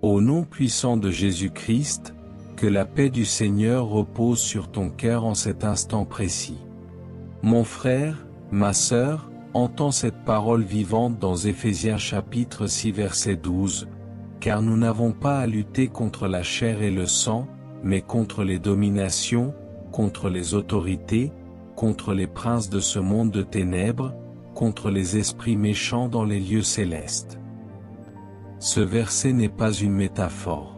Au nom puissant de Jésus-Christ, que la paix du Seigneur repose sur ton cœur en cet instant précis. Mon frère, ma sœur, entends cette parole vivante dans Éphésiens chapitre 6 verset 12, car nous n'avons pas à lutter contre la chair et le sang, mais contre les dominations, contre les autorités, contre les princes de ce monde de ténèbres, contre les esprits méchants dans les lieux célestes. Ce verset n'est pas une métaphore.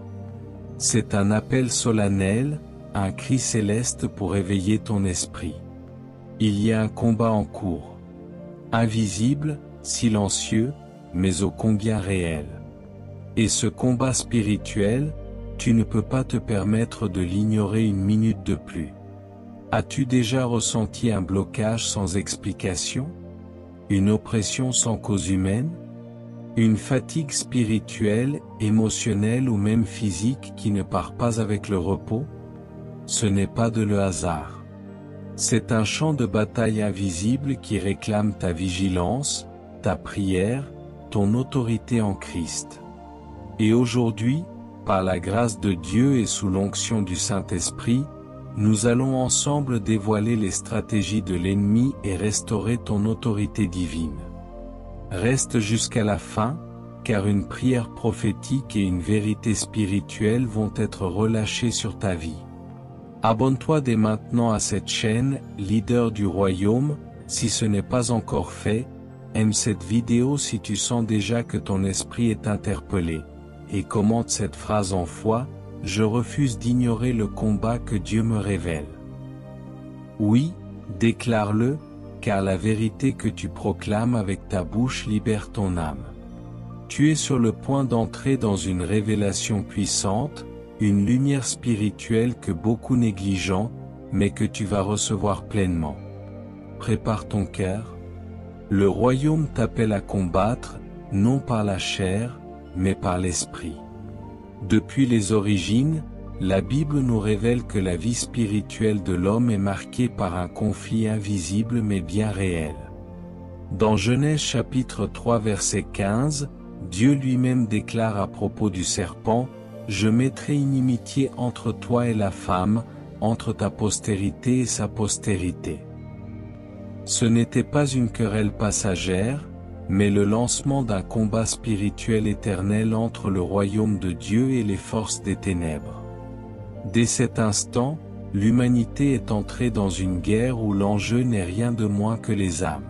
C'est un appel solennel, un cri céleste pour éveiller ton esprit. Il y a un combat en cours. Invisible, silencieux, mais ô combien réel. Et ce combat spirituel, tu ne peux pas te permettre de l'ignorer une minute de plus. As-tu déjà ressenti un blocage sans explication? Une oppression sans cause humaine? Une fatigue spirituelle, émotionnelle ou même physique qui ne part pas avec le repos? Ce n'est pas de le hasard. C'est un champ de bataille invisible qui réclame ta vigilance, ta prière, ton autorité en Christ. Et aujourd'hui, par la grâce de Dieu et sous l'onction du Saint-Esprit, nous allons ensemble dévoiler les stratégies de l'ennemi et restaurer ton autorité divine. Reste jusqu'à la fin, car une prière prophétique et une vérité spirituelle vont être relâchées sur ta vie. Abonne-toi dès maintenant à cette chaîne, Leader du Royaume, si ce n'est pas encore fait, aime cette vidéo si tu sens déjà que ton esprit est interpellé, et commente cette phrase en foi, je refuse d'ignorer le combat que Dieu me révèle. Oui, déclare-le, car la vérité que tu proclames avec ta bouche libère ton âme. Tu es sur le point d'entrer dans une révélation puissante, une lumière spirituelle que beaucoup négligent, mais que tu vas recevoir pleinement. Prépare ton cœur. Le royaume t'appelle à combattre, non par la chair, mais par l'esprit. Depuis les origines, la Bible nous révèle que la vie spirituelle de l'homme est marquée par un conflit invisible mais bien réel. Dans Genèse chapitre 3 verset 15, Dieu lui-même déclare à propos du serpent, « Je mettrai inimitié entre toi et la femme, entre ta postérité et sa postérité. » Ce n'était pas une querelle passagère, mais le lancement d'un combat spirituel éternel entre le royaume de Dieu et les forces des ténèbres. Dès cet instant, l'humanité est entrée dans une guerre où l'enjeu n'est rien de moins que les âmes.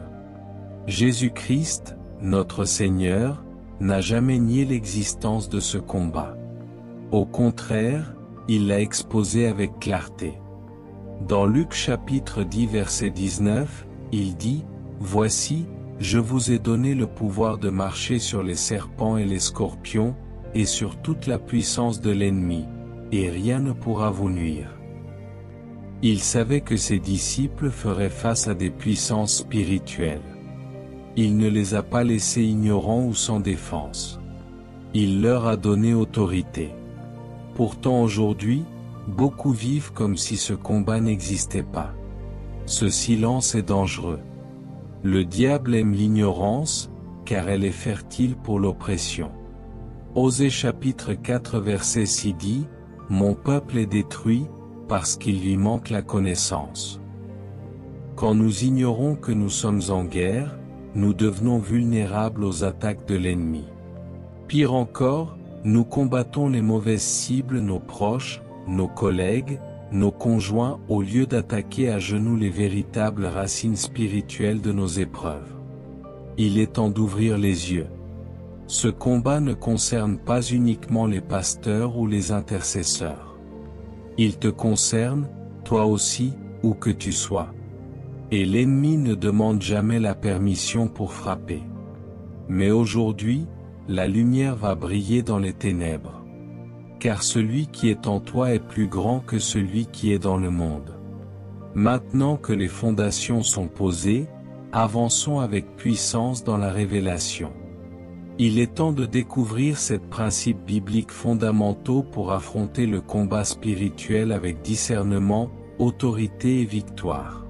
Jésus-Christ, notre Seigneur, n'a jamais nié l'existence de ce combat. Au contraire, il l'a exposé avec clarté. Dans Luc chapitre 10 verset 19, il dit, « Voici, je vous ai donné le pouvoir de marcher sur les serpents et les scorpions, et sur toute la puissance de l'ennemi, et rien ne pourra vous nuire. » Il savait que ses disciples feraient face à des puissances spirituelles. Il ne les a pas laissés ignorants ou sans défense. Il leur a donné autorité. Pourtant aujourd'hui, beaucoup vivent comme si ce combat n'existait pas. Ce silence est dangereux. Le diable aime l'ignorance, car elle est fertile pour l'oppression. Osée chapitre 4 verset 6 dit, « Mon peuple est détruit, parce qu'il lui manque la connaissance. » Quand nous ignorons que nous sommes en guerre, nous devenons vulnérables aux attaques de l'ennemi. Pire encore, nous combattons les mauvaises cibles, nos proches, nos collègues, nos conjoints, au lieu d'attaquer à genoux les véritables racines spirituelles de nos épreuves. Il est temps d'ouvrir les yeux. Ce combat ne concerne pas uniquement les pasteurs ou les intercesseurs. Il te concerne, toi aussi, où que tu sois. Et l'ennemi ne demande jamais la permission pour frapper. Mais aujourd'hui, la lumière va briller dans les ténèbres. Car celui qui est en toi est plus grand que celui qui est dans le monde. Maintenant que les fondations sont posées, avançons avec puissance dans la révélation. Il est temps de découvrir ces principes bibliques fondamentaux pour affronter le combat spirituel avec discernement, autorité et victoire.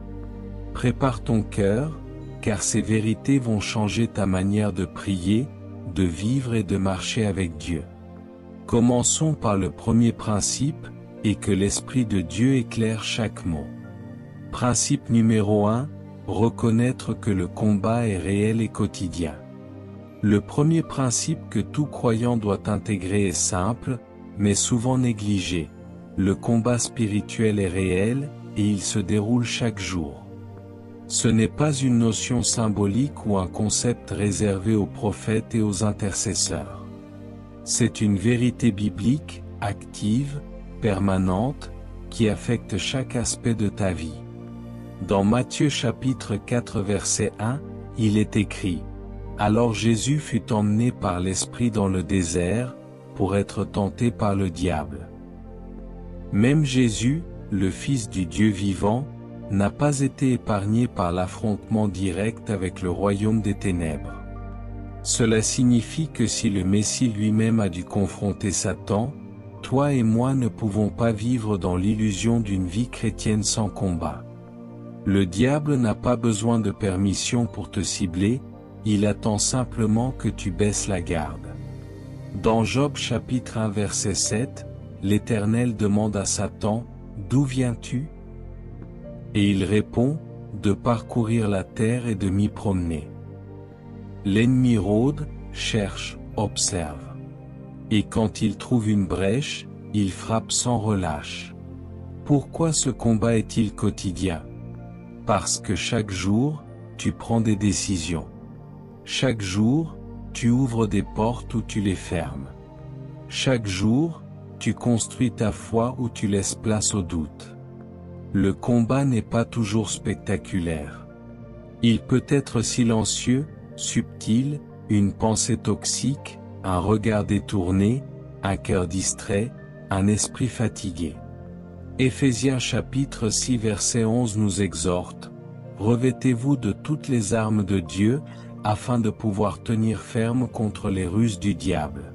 Prépare ton cœur, car ces vérités vont changer ta manière de prier, de vivre et de marcher avec Dieu. Commençons par le premier principe, et que l'Esprit de Dieu éclaire chaque mot. Principe numéro 1, reconnaître que le combat est réel et quotidien. Le premier principe que tout croyant doit intégrer est simple, mais souvent négligé. Le combat spirituel est réel, et il se déroule chaque jour. Ce n'est pas une notion symbolique ou un concept réservé aux prophètes et aux intercesseurs. C'est une vérité biblique, active, permanente, qui affecte chaque aspect de ta vie. Dans Matthieu chapitre 4 verset 1, il est écrit: « Alors Jésus fut emmené par l'Esprit dans le désert, pour être tenté par le diable. » Même Jésus, le Fils du Dieu vivant, n'a pas été épargné par l'affrontement direct avec le royaume des ténèbres. Cela signifie que si le Messie lui-même a dû confronter Satan, toi et moi ne pouvons pas vivre dans l'illusion d'une vie chrétienne sans combat. Le diable n'a pas besoin de permission pour te cibler, il attend simplement que tu baisses la garde. Dans Job chapitre 1 verset 7, l'Éternel demande à Satan: « D'où viens-tu » Et il répond: « De parcourir la terre et de m'y promener. » L'ennemi rôde, cherche, observe. Et quand il trouve une brèche, il frappe sans relâche. Pourquoi ce combat est-il quotidien? Parce que chaque jour, tu prends des décisions. Chaque jour, tu ouvres des portes ou tu les fermes. Chaque jour, tu construis ta foi ou tu laisses place au doute. Le combat n'est pas toujours spectaculaire. Il peut être silencieux, subtil, une pensée toxique, un regard détourné, un cœur distrait, un esprit fatigué. Éphésiens chapitre 6 verset 11 nous exhorte: « Revêtez-vous de toutes les armes de Dieu, afin de pouvoir tenir ferme contre les ruses du diable. »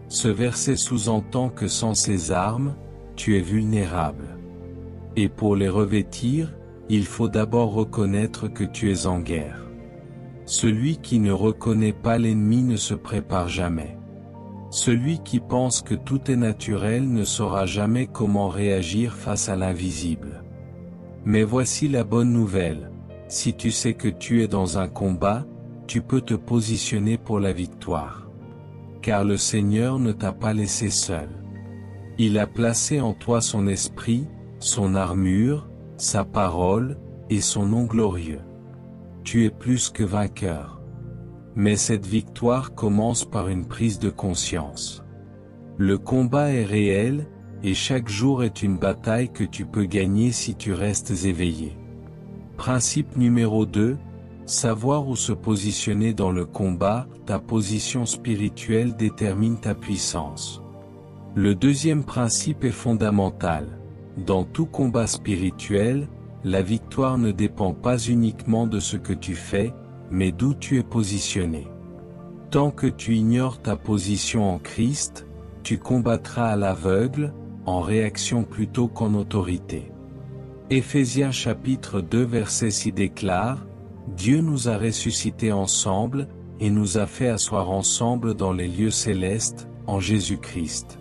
Ce verset sous-entend que sans ces armes, tu es vulnérable. Et pour les revêtir, il faut d'abord reconnaître que tu es en guerre. Celui qui ne reconnaît pas l'ennemi ne se prépare jamais. Celui qui pense que tout est naturel ne saura jamais comment réagir face à l'invisible. Mais voici la bonne nouvelle: si tu sais que tu es dans un combat, tu peux te positionner pour la victoire. Car le Seigneur ne t'a pas laissé seul. Il a placé en toi son esprit, son armure, sa parole, et son nom glorieux. Tu es plus que vainqueur. Mais cette victoire commence par une prise de conscience. Le combat est réel, et chaque jour est une bataille que tu peux gagner si tu restes éveillé. Principe numéro 2, savoir où se positionner dans le combat. Ta position spirituelle détermine ta puissance. Le deuxième principe est fondamental. Dans tout combat spirituel, la victoire ne dépend pas uniquement de ce que tu fais, mais d'où tu es positionné. Tant que tu ignores ta position en Christ, tu combattras à l'aveugle, en réaction plutôt qu'en autorité. Éphésiens chapitre 2 verset 6 déclare: « Dieu nous a ressuscités ensemble, et nous a fait asseoir ensemble dans les lieux célestes, en Jésus-Christ. »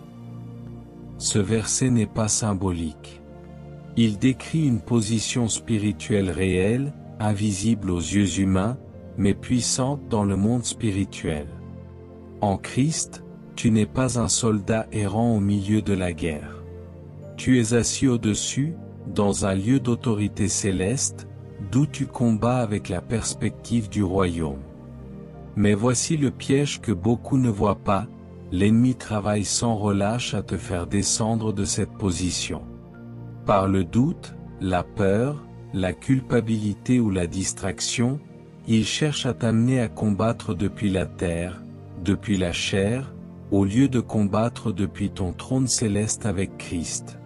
Ce verset n'est pas symbolique. Il décrit une position spirituelle réelle, invisible aux yeux humains, mais puissante dans le monde spirituel. En Christ, tu n'es pas un soldat errant au milieu de la guerre. Tu es assis au-dessus, dans un lieu d'autorité céleste, d'où tu combats avec la perspective du royaume. Mais voici le piège que beaucoup ne voient pas: l'ennemi travaille sans relâche à te faire descendre de cette position. Par le doute, la peur, la culpabilité ou la distraction, il cherche à t'amener à combattre depuis la terre, depuis la chair, au lieu de combattre depuis ton trône céleste avec Christ.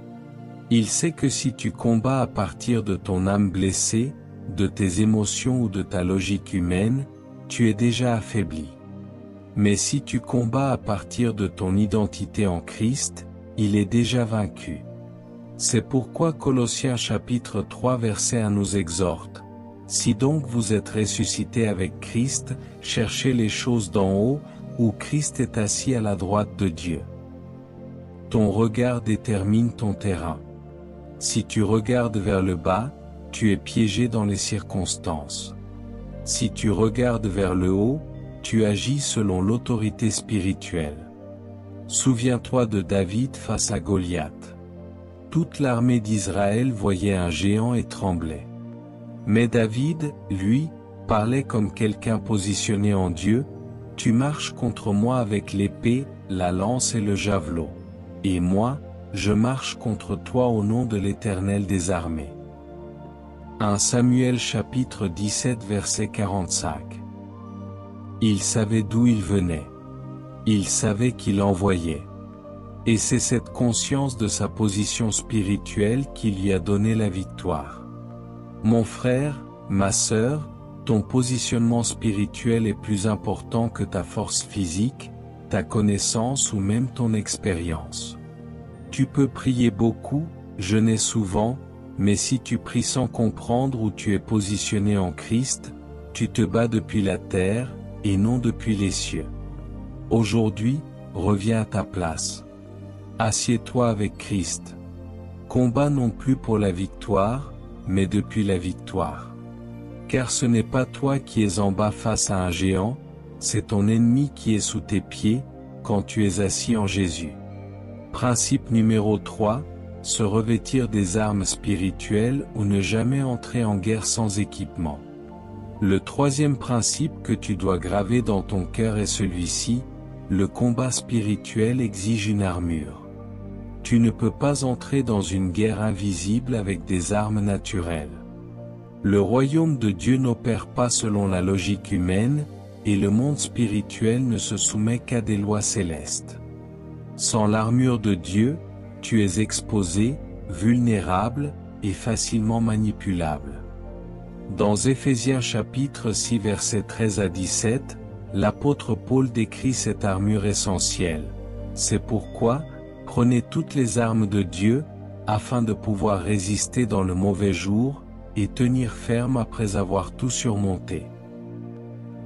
Il sait que si tu combats à partir de ton âme blessée, de tes émotions ou de ta logique humaine, tu es déjà affaibli. Mais si tu combats à partir de ton identité en Christ, il est déjà vaincu. C'est pourquoi Colossiens chapitre 3 verset 1 nous exhorte: « Si donc vous êtes ressuscités avec Christ, cherchez les choses d'en haut, où Christ est assis à la droite de Dieu. Ton regard détermine ton terrain. Si tu regardes vers le bas, tu es piégé dans les circonstances. Si tu regardes vers le haut, tu agis selon l'autorité spirituelle. Souviens-toi de David face à Goliath. Toute l'armée d'Israël voyait un géant et tremblait. Mais David, lui, parlait comme quelqu'un positionné en Dieu. Tu marches contre moi avec l'épée, la lance et le javelot. Et moi, je marche contre toi au nom de l'Éternel des armées. 1 Samuel chapitre 17 verset 45. Il savait d'où il venait. Il savait qui l'envoyait. Et c'est cette conscience de sa position spirituelle qui lui a donné la victoire. Mon frère, ma sœur, ton positionnement spirituel est plus important que ta force physique, ta connaissance ou même ton expérience. Tu peux prier beaucoup, jeûner souvent, mais si tu pries sans comprendre où tu es positionné en Christ, tu te bats depuis la terre, et non depuis les cieux. Aujourd'hui, reviens à ta place. Assieds-toi avec Christ. Combat non plus pour la victoire, mais depuis la victoire. Car ce n'est pas toi qui es en bas face à un géant, c'est ton ennemi qui est sous tes pieds, quand tu es assis en Jésus. Principe numéro 3, se revêtir des armes spirituelles ou ne jamais entrer en guerre sans équipement. Le troisième principe que tu dois graver dans ton cœur est celui-ci, le combat spirituel exige une armure. Tu ne peux pas entrer dans une guerre invisible avec des armes naturelles. Le royaume de Dieu n'opère pas selon la logique humaine, et le monde spirituel ne se soumet qu'à des lois célestes. Sans l'armure de Dieu, tu es exposé, vulnérable, et facilement manipulable. Dans Éphésiens chapitre 6 versets 13 à 17, l'apôtre Paul décrit cette armure essentielle. C'est pourquoi, prenez toutes les armes de Dieu, afin de pouvoir résister dans le mauvais jour, et tenir ferme après avoir tout surmonté.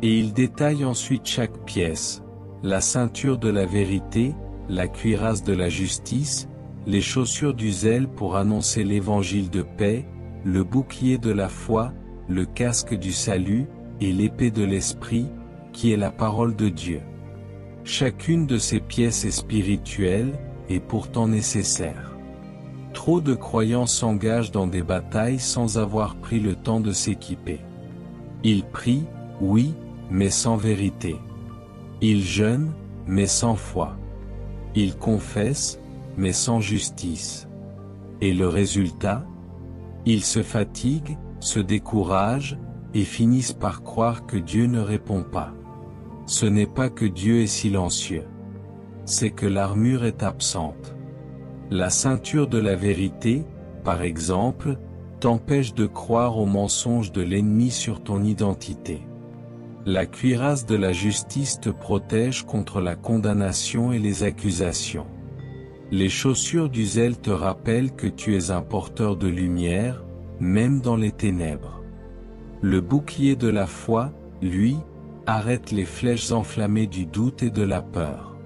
Et il détaille ensuite chaque pièce, la ceinture de la vérité, la cuirasse de la justice, les chaussures du zèle pour annoncer l'évangile de paix, le bouclier de la foi, le casque du salut, et l'épée de l'esprit, qui est la parole de Dieu. Chacune de ces pièces est spirituelle, et pourtant nécessaire. Trop de croyants s'engagent dans des batailles sans avoir pris le temps de s'équiper. Ils prient, oui, mais sans vérité. Ils jeûnent, mais sans foi. Ils confessent, mais sans justice. Et le résultat? Ils se fatiguent, se découragent, et finissent par croire que Dieu ne répond pas. Ce n'est pas que Dieu est silencieux. C'est que l'armure est absente. La ceinture de la vérité, par exemple, t'empêche de croire aux mensonges de l'ennemi sur ton identité. La cuirasse de la justice te protège contre la condamnation et les accusations. Les chaussures du zèle te rappellent que tu es un porteur de lumière, même dans les ténèbres. Le bouclier de la foi, lui, arrête les flèches enflammées du doute et de la peur.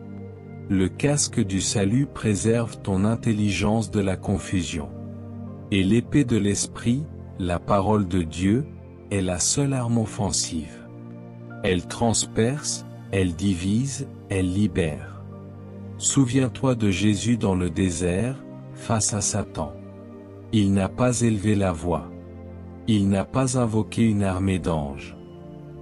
Le casque du salut préserve ton intelligence de la confusion. Et l'épée de l'esprit, la parole de Dieu, est la seule arme offensive. Elle transperce, elle divise, elle libère. Souviens-toi de Jésus dans le désert, face à Satan. Il n'a pas élevé la voix. Il n'a pas invoqué une armée d'anges.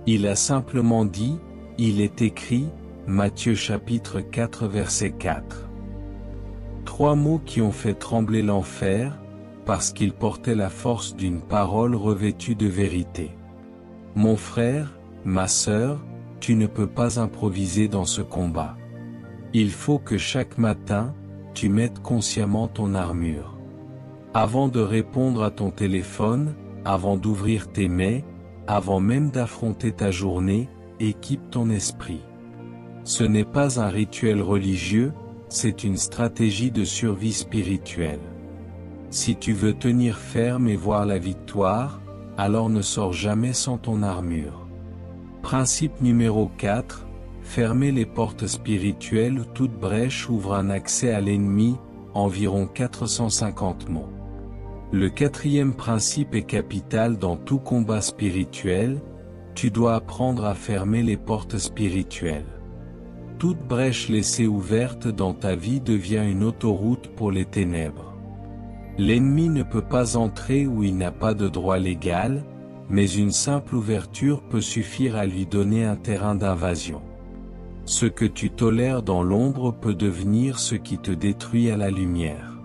Il a simplement dit, il est écrit, Matthieu chapitre 4 verset 4. 3 mots qui ont fait trembler l'enfer, parce qu'ils portaient la force d'une parole revêtue de vérité. Mon frère, ma sœur, tu ne peux pas improviser dans ce combat. Il faut que chaque matin, tu mettes consciemment ton armure. Avant de répondre à ton téléphone, avant d'ouvrir tes mails, avant même d'affronter ta journée, équipe ton esprit. Ce n'est pas un rituel religieux, c'est une stratégie de survie spirituelle. Si tu veux tenir ferme et voir la victoire, alors ne sors jamais sans ton armure. Principe numéro 4, fermer les portes spirituelles où toute brèche ouvre un accès à l'ennemi, environ 450 mots. Le quatrième principe est capital dans tout combat spirituel, tu dois apprendre à fermer les portes spirituelles. Toute brèche laissée ouverte dans ta vie devient une autoroute pour les ténèbres. L'ennemi ne peut pas entrer où il n'a pas de droit légal, mais une simple ouverture peut suffire à lui donner un terrain d'invasion. Ce que tu tolères dans l'ombre peut devenir ce qui te détruit à la lumière.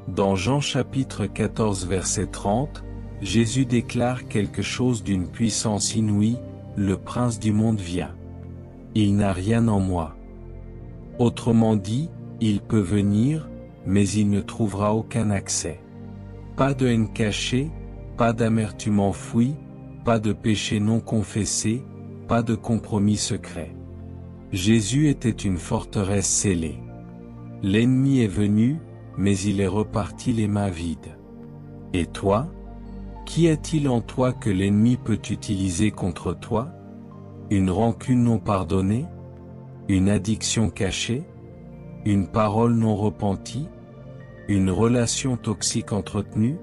Dans Jean chapitre 14 verset 30, Jésus déclare quelque chose d'une puissance inouïe, le prince du monde vient. Il n'a rien en moi. Autrement dit, il peut venir, mais il ne trouvera aucun accès. Pas de haine cachée, pas d'amertume enfouie, pas de péché non confessé, pas de compromis secret. Jésus était une forteresse scellée. L'ennemi est venu, mais il est reparti les mains vides. Et toi? Qu'y a-t-il en toi que l'ennemi peut utiliser contre toi? Une rancune non pardonnée? Une addiction cachée? Une parole non repentie? Une relation toxique entretenue?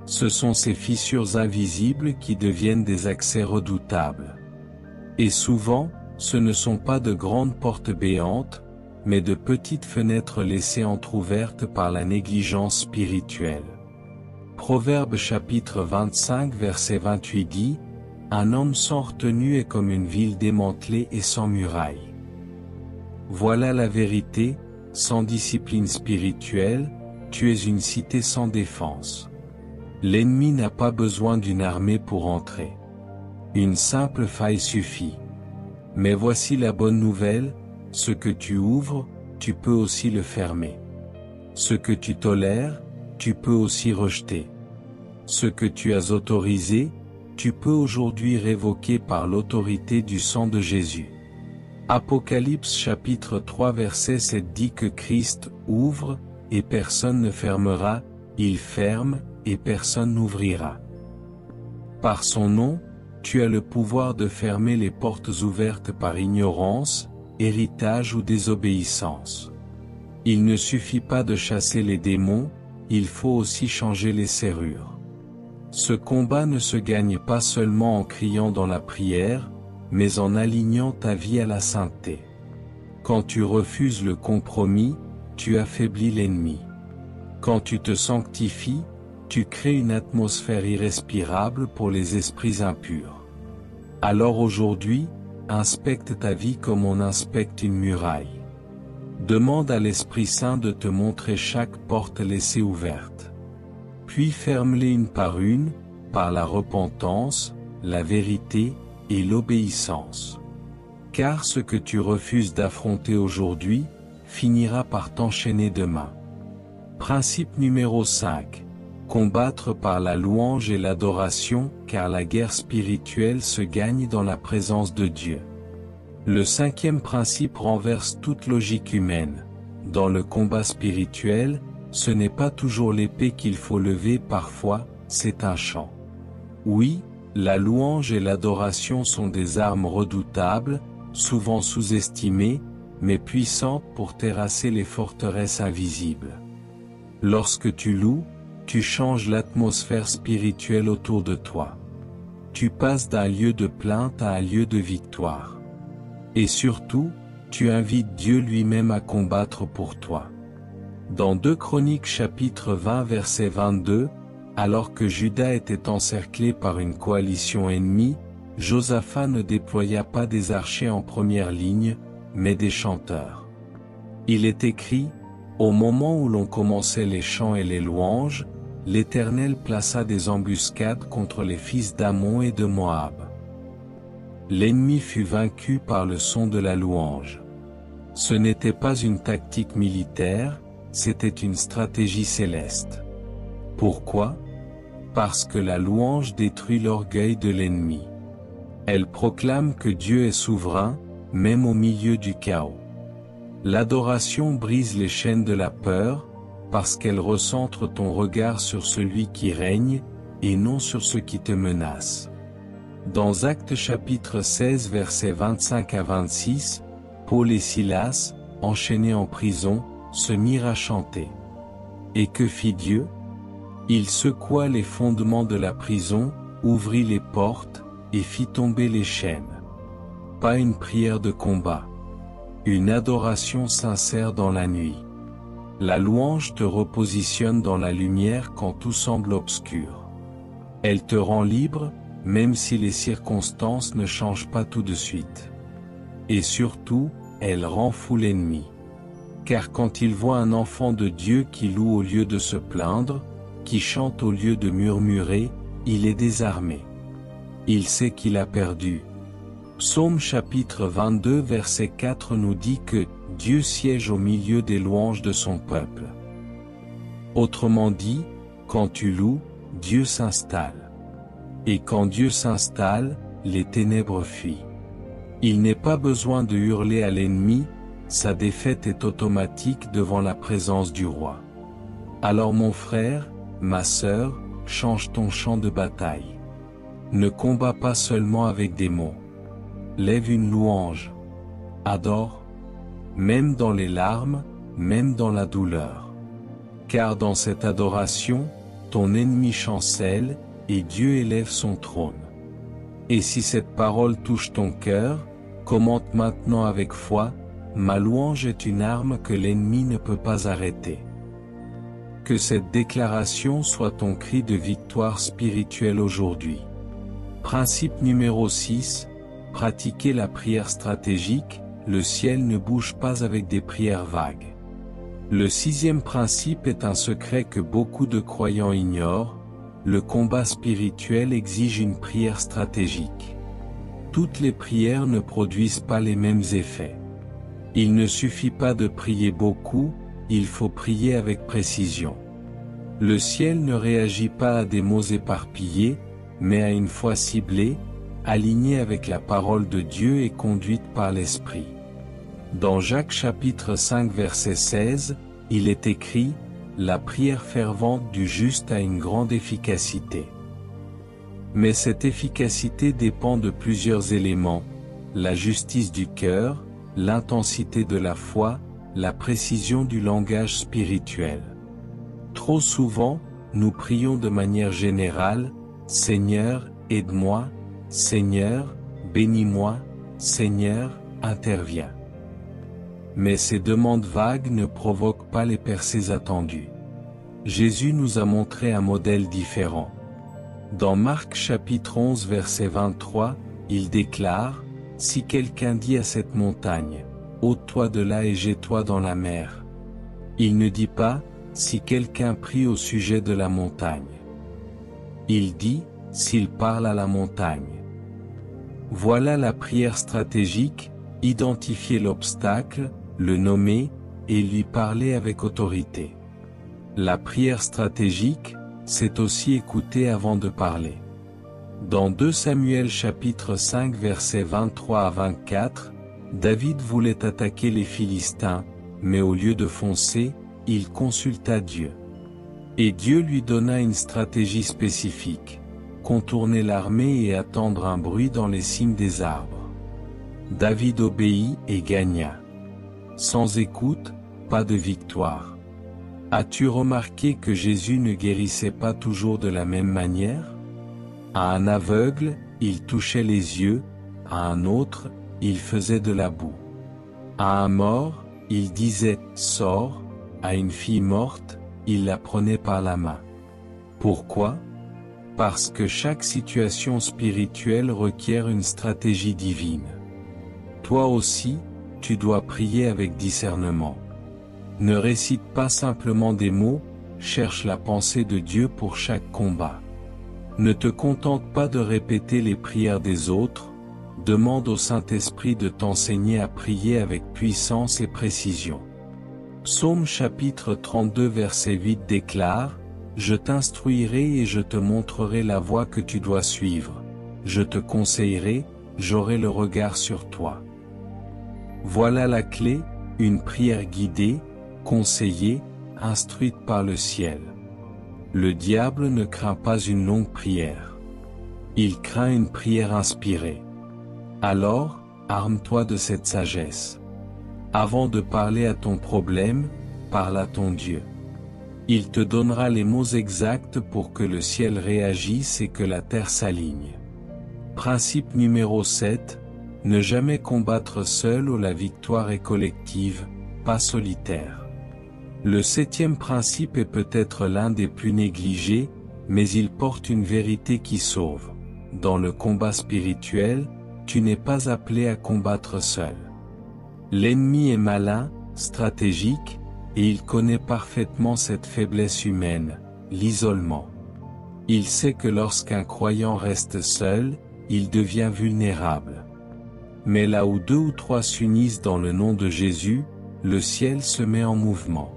Ce sont ces fissures invisibles qui deviennent des accès redoutables. Et souvent, ce ne sont pas de grandes portes béantes, mais de petites fenêtres laissées entr'ouvertes par la négligence spirituelle. Proverbe chapitre 25 verset 28 dit, « Un homme sans retenue est comme une ville démantelée et sans murailles. » Voilà la vérité, sans discipline spirituelle, tu es une cité sans défense. L'ennemi n'a pas besoin d'une armée pour entrer. Une simple faille suffit. Mais voici la bonne nouvelle, ce que tu ouvres, tu peux aussi le fermer. Ce que tu tolères, tu peux aussi rejeter. Ce que tu as autorisé, tu peux aujourd'hui révoquer par l'autorité du sang de Jésus. Apocalypse chapitre 3 verset 7 dit que Christ ouvre, et personne ne fermera, il ferme, et personne n'ouvrira. Par son nom, tu as le pouvoir de fermer les portes ouvertes par ignorance, héritage ou désobéissance. Il ne suffit pas de chasser les démons, il faut aussi changer les serrures. Ce combat ne se gagne pas seulement en criant dans la prière, mais en alignant ta vie à la sainteté. Quand tu refuses le compromis, tu affaiblis l'ennemi. Quand tu te sanctifies, tu crées une atmosphère irrespirable pour les esprits impurs. Alors aujourd'hui, inspecte ta vie comme on inspecte une muraille. Demande à l'Esprit Saint de te montrer chaque porte laissée ouverte. Puis ferme-les une, par la repentance, la vérité et l'obéissance. Car ce que tu refuses d'affronter aujourd'hui, finira par t'enchaîner demain. Principe numéro 5. Combattre par la louange et l'adoration, car la guerre spirituelle se gagne dans la présence de Dieu. Le cinquième principe renverse toute logique humaine. Dans le combat spirituel, ce n'est pas toujours l'épée qu'il faut lever parfois, c'est un chant. Oui, la louange et l'adoration sont des armes redoutables, souvent sous-estimées, mais puissantes pour terrasser les forteresses invisibles. Lorsque tu loues, tu changes l'atmosphère spirituelle autour de toi. Tu passes d'un lieu de plainte à un lieu de victoire. Et surtout, tu invites Dieu lui-même à combattre pour toi. Dans 2 Chroniques chapitre 20 verset 22, alors que Juda était encerclé par une coalition ennemie, Josaphat ne déploya pas des archers en première ligne, mais des chanteurs. Il est écrit, « Au moment où l'on commençait les chants et les louanges, l'Éternel plaça des embuscades contre les fils d'Ammon et de Moab. L'ennemi fut vaincu par le son de la louange. » Ce n'était pas une tactique militaire, c'était une stratégie céleste. Pourquoi? Parce que la louange détruit l'orgueil de l'ennemi. Elle proclame que Dieu est souverain, même au milieu du chaos. L'adoration brise les chaînes de la peur, parce qu'elle recentre ton regard sur celui qui règne, et non sur ce qui te menace. Dans Actes chapitre 16 versets 25 à 26, Paul et Silas, enchaînés en prison, se mirent à chanter. Et que fit Dieu? Il secoua les fondements de la prison, ouvrit les portes, et fit tomber les chaînes. Pas une prière de combat. Une adoration sincère dans la nuit. La louange te repositionne dans la lumière quand tout semble obscur. Elle te rend libre, même si les circonstances ne changent pas tout de suite. Et surtout, elle rend fou l'ennemi. Car quand il voit un enfant de Dieu qui loue au lieu de se plaindre, qui chante au lieu de murmurer, il est désarmé. Il sait qu'il a perdu. Psaume chapitre 22 verset 4 nous dit que Dieu siège au milieu des louanges de son peuple. Autrement dit, quand tu loues, Dieu s'installe. Et quand Dieu s'installe, les ténèbres fuient. Il n'est pas besoin de hurler à l'ennemi, sa défaite est automatique devant la présence du roi. Alors mon frère, ma sœur, change ton champ de bataille. Ne combats pas seulement avec des mots. Lève une louange. Adore. Même dans les larmes, même dans la douleur. Car dans cette adoration, ton ennemi chancelle, et Dieu élève son trône. Et si cette parole touche ton cœur, commente maintenant avec foi, ma louange est une arme que l'ennemi ne peut pas arrêter. Que cette déclaration soit ton cri de victoire spirituelle aujourd'hui. Principe numéro 6, pratiquer la prière stratégique, le ciel ne bouge pas avec des prières vagues. Le 6e principe est un secret que beaucoup de croyants ignorent, le combat spirituel exige une prière stratégique. Toutes les prières ne produisent pas les mêmes effets. Il ne suffit pas de prier beaucoup, il faut prier avec précision. Le ciel ne réagit pas à des mots éparpillés, mais à une foi ciblée, alignée avec la parole de Dieu et conduite par l'Esprit. Dans Jacques chapitre 5 verset 16, il est écrit, « La prière fervente du juste a une grande efficacité. » Mais cette efficacité dépend de plusieurs éléments, la justice du cœur, l'intensité de la foi, la précision du langage spirituel. Trop souvent, nous prions de manière générale, « Seigneur, aide-moi, Seigneur, bénis-moi, Seigneur, interviens. » Mais ces demandes vagues ne provoquent pas les percées attendues. Jésus nous a montré un modèle différent. Dans Marc chapitre 11 verset 23, il déclare, « Si quelqu'un dit à cette montagne, ôte-toi de là et jette-toi dans la mer. » Il ne dit pas, « Si quelqu'un prie au sujet de la montagne. » Il dit, « S'il parle à la montagne. » Voilà la prière stratégique, identifier l'obstacle, le nommer, et lui parler avec autorité. La prière stratégique, c'est aussi écouter avant de parler. Dans 2 Samuel chapitre 5 versets 23 à 24, David voulait attaquer les Philistins, mais au lieu de foncer, il consulta Dieu. Et Dieu lui donna une stratégie spécifique, contourner l'armée et attendre un bruit dans les cimes des arbres. David obéit et gagna. Sans écoute, pas de victoire. As-tu remarqué que Jésus ne guérissait pas toujours de la même manière? À un aveugle, il touchait les yeux, à un autre, il faisait de la boue. À un mort, il disait « Sors », à une fille morte, il la prenait par la main. Pourquoi? Parce que chaque situation spirituelle requiert une stratégie divine. Toi aussi, tu dois prier avec discernement. Ne récite pas simplement des mots, cherche la pensée de Dieu pour chaque combat. Ne te contente pas de répéter les prières des autres, demande au Saint-Esprit de t'enseigner à prier avec puissance et précision. Psaume chapitre 32 verset 8 déclare, « Je t'instruirai et je te montrerai la voie que tu dois suivre. Je te conseillerai, j'aurai le regard sur toi. » Voilà la clé, une prière guidée, conseillée, instruite par le ciel. Le diable ne craint pas une longue prière. Il craint une prière inspirée. Alors, arme-toi de cette sagesse. Avant de parler à ton problème, parle à ton Dieu. Il te donnera les mots exacts pour que le ciel réagisse et que la terre s'aligne. Principe numéro 7. Ne jamais combattre seul où la victoire est collective, pas solitaire. Le 7e principe est peut-être l'un des plus négligés, mais il porte une vérité qui sauve. Dans le combat spirituel, tu n'es pas appelé à combattre seul. L'ennemi est malin, stratégique, et il connaît parfaitement cette faiblesse humaine, l'isolement. Il sait que lorsqu'un croyant reste seul, il devient vulnérable. Mais là où 2 ou 3 s'unissent dans le nom de Jésus, le ciel se met en mouvement.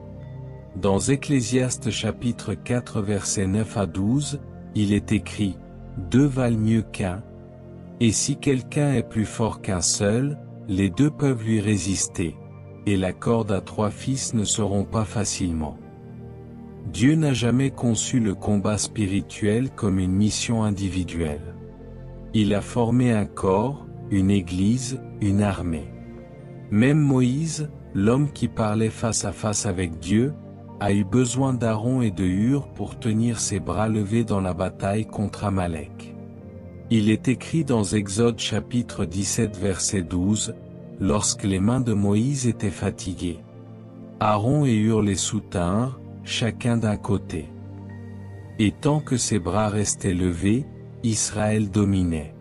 Dans Ecclésiaste chapitre 4 versets 9 à 12, il est écrit « 2 valent mieux qu'un ». Et si quelqu'un est plus fort qu'un seul, les 2 peuvent lui résister, et la corde à 3 fils ne seront pas facilement. Dieu n'a jamais conçu le combat spirituel comme une mission individuelle. Il a formé un corps, une église, une armée. Même Moïse, l'homme qui parlait face à face avec Dieu, a eu besoin d'Aaron et de Hur pour tenir ses bras levés dans la bataille contre Amalek. Il est écrit dans Exode chapitre 17 verset 12, « Lorsque les mains de Moïse étaient fatiguées, Aaron et Hur les soutinrent, chacun d'un côté. Et tant que ses bras restaient levés, Israël dominait. »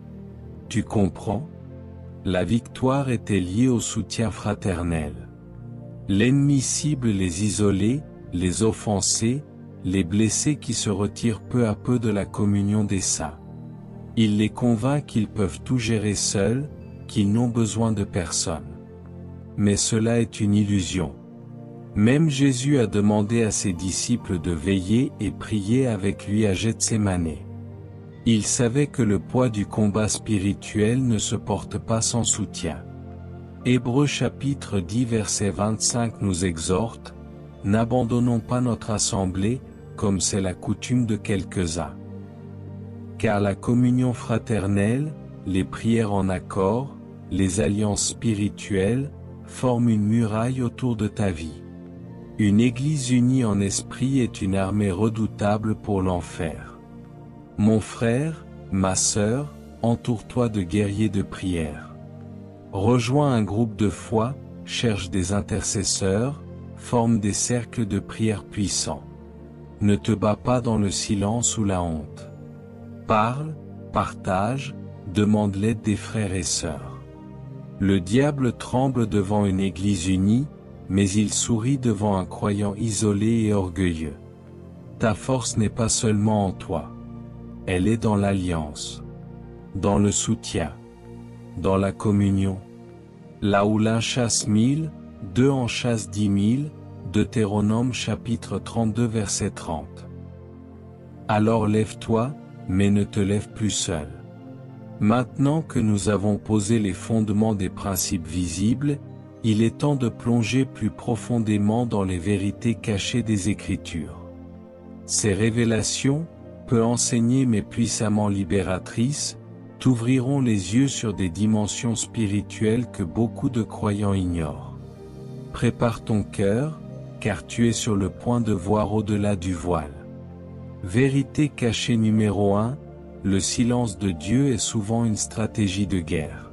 Tu comprends? La victoire était liée au soutien fraternel. L'ennemi cible les isolés, les offensés, les blessés qui se retirent peu à peu de la communion des saints. Il les convainc qu'ils peuvent tout gérer seuls, qu'ils n'ont besoin de personne. Mais cela est une illusion. Même Jésus a demandé à ses disciples de veiller et prier avec lui à Gethsémane. Il savait que le poids du combat spirituel ne se porte pas sans soutien. Hébreux chapitre 10 verset 25 nous exhorte, « N'abandonnons pas notre assemblée, comme c'est la coutume de quelques-uns. » Car la communion fraternelle, les prières en accord, les alliances spirituelles, forment une muraille autour de ta vie. Une église unie en esprit est une armée redoutable pour l'enfer. Mon frère, ma sœur, entoure-toi de guerriers de prière. Rejoins un groupe de foi, cherche des intercesseurs, forme des cercles de prière puissants. Ne te bats pas dans le silence ou la honte. Parle, partage, demande l'aide des frères et sœurs. Le diable tremble devant une église unie, mais il sourit devant un croyant isolé et orgueilleux. Ta force n'est pas seulement en toi. Elle est dans l'alliance, dans le soutien, dans la communion. Là où l'un chasse 1000, 2 en chassent 10 000, Deutéronome chapitre 32 verset 30. Alors lève-toi, mais ne te lève plus seul. Maintenant que nous avons posé les fondements des principes visibles, il est temps de plonger plus profondément dans les vérités cachées des Écritures. Ces révélations, peu enseignées mais puissamment libératrices, t'ouvriront les yeux sur des dimensions spirituelles que beaucoup de croyants ignorent. Prépare ton cœur, car tu es sur le point de voir au-delà du voile. Vérité cachée numéro 1, le silence de Dieu est souvent une stratégie de guerre.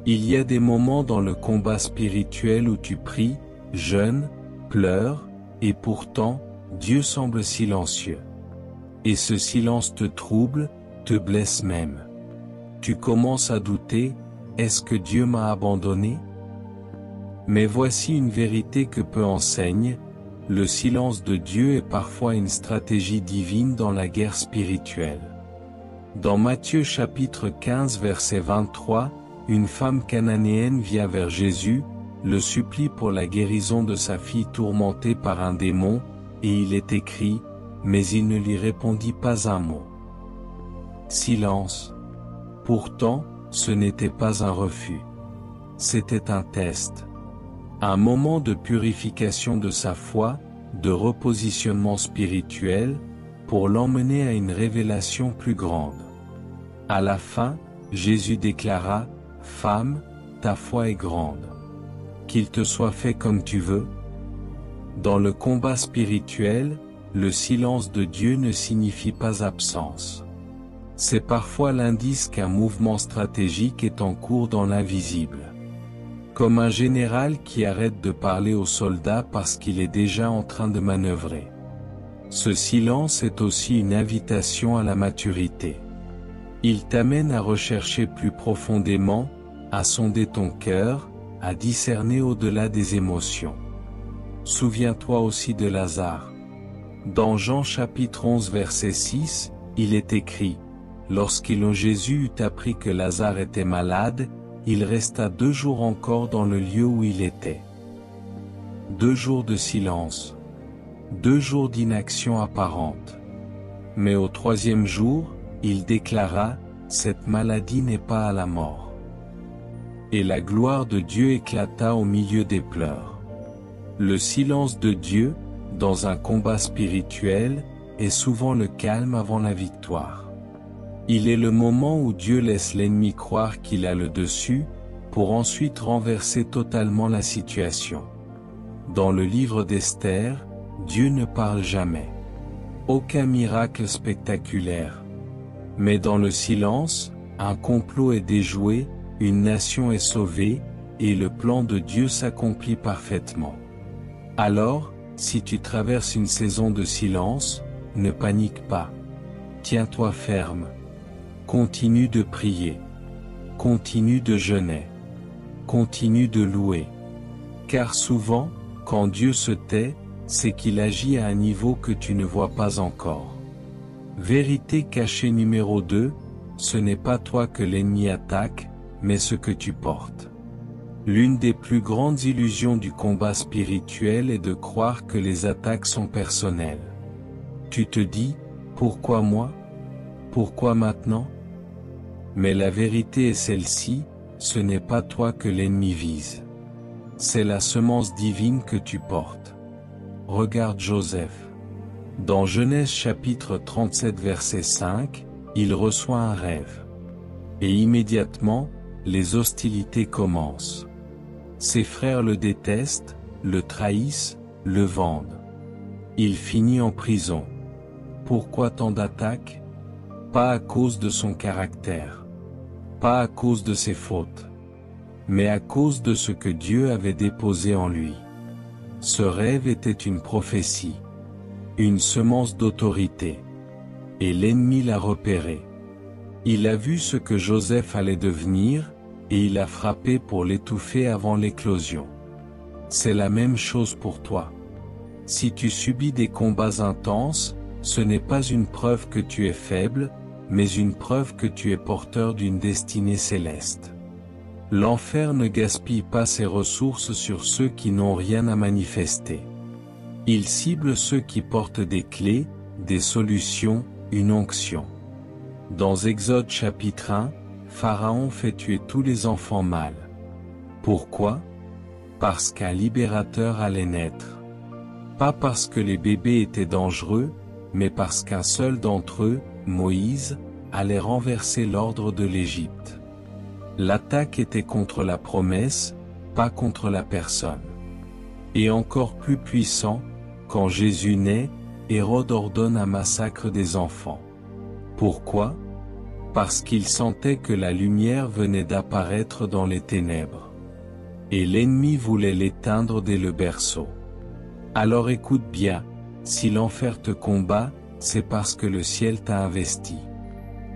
Il y a des moments dans le combat spirituel où tu pries, jeûnes, pleures, et pourtant, Dieu semble silencieux. Et ce silence te trouble, te blesse même. Tu commences à douter, est-ce que Dieu m'a abandonné? Mais voici une vérité que peu enseigne, le silence de Dieu est parfois une stratégie divine dans la guerre spirituelle. Dans Matthieu chapitre 15 verset 23, une femme cananéenne vient vers Jésus, le supplie pour la guérison de sa fille tourmentée par un démon, et il est écrit, mais il ne lui répondit pas un mot. Silence. Pourtant, ce n'était pas un refus. C'était un test. Un moment de purification de sa foi, de repositionnement spirituel, pour l'emmener à une révélation plus grande. À la fin, Jésus déclara, « Femme, ta foi est grande. Qu'il te soit fait comme tu veux. » Dans le combat spirituel, le silence de Dieu ne signifie pas absence. C'est parfois l'indice qu'un mouvement stratégique est en cours dans l'invisible. Comme un général qui arrête de parler aux soldats parce qu'il est déjà en train de manœuvrer. Ce silence est aussi une invitation à la maturité. Il t'amène à rechercher plus profondément, à sonder ton cœur, à discerner au-delà des émotions. Souviens-toi aussi de Lazare. Dans Jean chapitre 11 verset 6, il est écrit, « Lorsqu'il Jésus eut appris que Lazare était malade, il resta 2 jours encore dans le lieu où il était. » 2 jours de silence. 2 jours d'inaction apparente. Mais au 3e jour, il déclara, « Cette maladie n'est pas à la mort. » Et la gloire de Dieu éclata au milieu des pleurs. Le silence de Dieu, dans un combat spirituel, est souvent le calme avant la victoire. Il est le moment où Dieu laisse l'ennemi croire qu'il a le dessus, pour ensuite renverser totalement la situation. Dans le livre d'Esther, Dieu ne parle jamais. Aucun miracle spectaculaire. Mais dans le silence, un complot est déjoué, une nation est sauvée, et le plan de Dieu s'accomplit parfaitement. Alors, si tu traverses une saison de silence, ne panique pas. Tiens-toi ferme. Continue de prier. Continue de jeûner. Continue de louer. Car souvent, quand Dieu se tait, c'est qu'il agit à un niveau que tu ne vois pas encore. Vérité cachée numéro 2, ce n'est pas toi que l'ennemi attaque, mais ce que tu portes. L'une des plus grandes illusions du combat spirituel est de croire que les attaques sont personnelles. Tu te dis, pourquoi moi? Pourquoi maintenant? Mais la vérité est celle-ci, ce n'est pas toi que l'ennemi vise. C'est la semence divine que tu portes. Regarde Joseph. Dans Genèse chapitre 37 verset 5, il reçoit un rêve. Et immédiatement, les hostilités commencent. Ses frères le détestent, le trahissent, le vendent. Il finit en prison. Pourquoi tant d'attaques? Pas à cause de son caractère. Pas à cause de ses fautes. Mais à cause de ce que Dieu avait déposé en lui. Ce rêve était une prophétie. Une semence d'autorité. Et l'ennemi l'a repéré. Il a vu ce que Joseph allait devenir, et il a frappé pour l'étouffer avant l'éclosion. C'est la même chose pour toi. Si tu subis des combats intenses, ce n'est pas une preuve que tu es faible, mais une preuve que tu es porteur d'une destinée céleste. L'enfer ne gaspille pas ses ressources sur ceux qui n'ont rien à manifester. Il cible ceux qui portent des clés, des solutions, une onction. Dans Exode chapitre 1, Pharaon fait tuer tous les enfants mâles. Pourquoi? Parce qu'un libérateur allait naître. Pas parce que les bébés étaient dangereux, mais parce qu'un seul d'entre eux, Moïse, allait renverser l'ordre de l'Égypte. L'attaque était contre la promesse, pas contre la personne. Et encore plus puissant, quand Jésus naît, Hérode ordonne un massacre des enfants. Pourquoi? Parce qu'il sentait que la lumière venait d'apparaître dans les ténèbres. Et l'ennemi voulait l'éteindre dès le berceau. Alors écoute bien, si l'enfer te combat, c'est parce que le ciel t'a investi.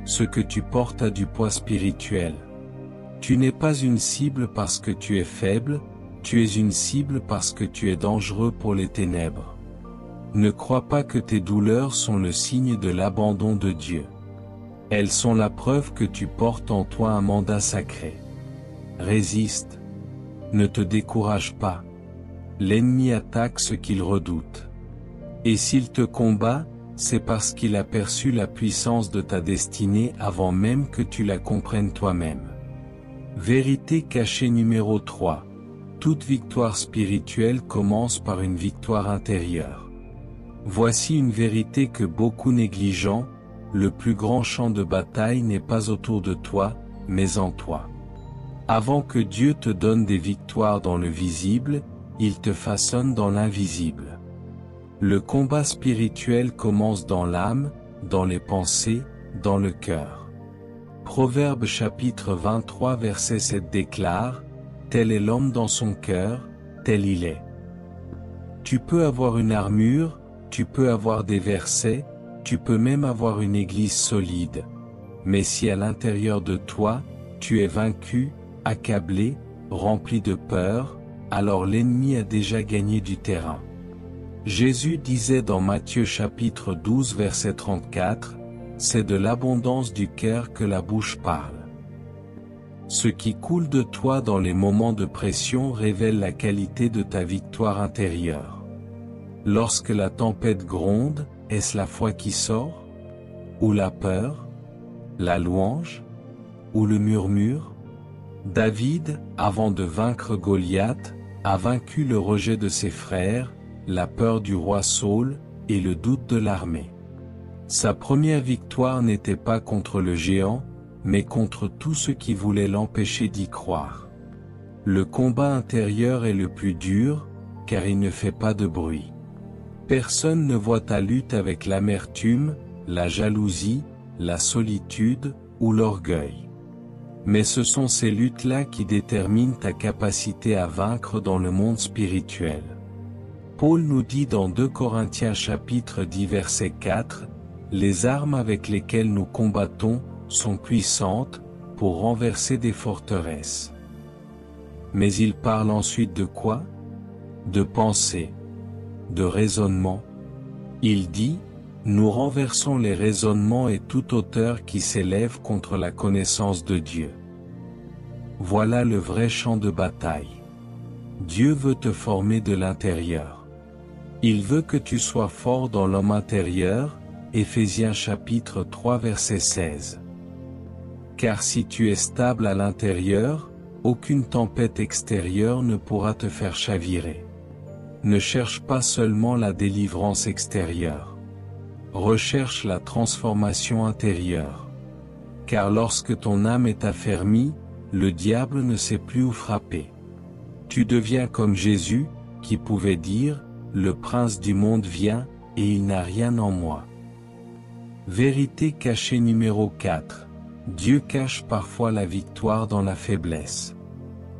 Ce que tu portes a du poids spirituel. Tu n'es pas une cible parce que tu es faible, tu es une cible parce que tu es dangereux pour les ténèbres. Ne crois pas que tes douleurs sont le signe de l'abandon de Dieu. Elles sont la preuve que tu portes en toi un mandat sacré. Résiste. Ne te décourage pas. L'ennemi attaque ce qu'il redoute. Et s'il te combat, c'est parce qu'il a perçu la puissance de ta destinée avant même que tu la comprennes toi-même. Vérité cachée numéro 3. Toute victoire spirituelle commence par une victoire intérieure. Voici une vérité que beaucoup négligent, le plus grand champ de bataille n'est pas autour de toi, mais en toi. Avant que Dieu te donne des victoires dans le visible, il te façonne dans l'invisible. Le combat spirituel commence dans l'âme, dans les pensées, dans le cœur. Proverbe chapitre 23 verset 7 déclare, « Tel est l'homme dans son cœur, tel il est. » Tu peux avoir une armure, tu peux avoir des versets, tu peux même avoir une église solide. Mais si à l'intérieur de toi, tu es vaincu, accablé, rempli de peur, alors l'ennemi a déjà gagné du terrain. Jésus disait dans Matthieu chapitre 12 verset 34, « C'est de l'abondance du cœur que la bouche parle. » Ce qui coule de toi dans les moments de pression révèle la qualité de ta victoire intérieure. Lorsque la tempête gronde, est-ce la foi qui sort? Ou la peur? La louange? Ou le murmure? David, avant de vaincre Goliath, a vaincu le rejet de ses frères, la peur du roi Saul, et le doute de l'armée. Sa première victoire n'était pas contre le géant, mais contre tous ceux qui voulaient l'empêcher d'y croire. Le combat intérieur est le plus dur, car il ne fait pas de bruit. Personne ne voit ta lutte avec l'amertume, la jalousie, la solitude, ou l'orgueil. Mais ce sont ces luttes-là qui déterminent ta capacité à vaincre dans le monde spirituel. Paul nous dit dans 2 Corinthiens chapitre 10 verset 4, « Les armes avec lesquelles nous combattons sont puissantes pour renverser des forteresses. » Mais il parle ensuite de quoi? De pensée, de raisonnement. Il dit, « Nous renversons les raisonnements et toute hauteur qui s'élève contre la connaissance de Dieu. » Voilà le vrai champ de bataille. Dieu veut te former de l'intérieur. Il veut que tu sois fort dans l'homme intérieur, Éphésiens chapitre 3 verset 16. Car si tu es stable à l'intérieur, aucune tempête extérieure ne pourra te faire chavirer. Ne cherche pas seulement la délivrance extérieure. Recherche la transformation intérieure. Car lorsque ton âme est affermie, le diable ne sait plus où frapper. Tu deviens comme Jésus, qui pouvait dire, « Le prince du monde vient, et il n'a rien en moi. » Vérité cachée numéro 4. Dieu cache parfois la victoire dans la faiblesse.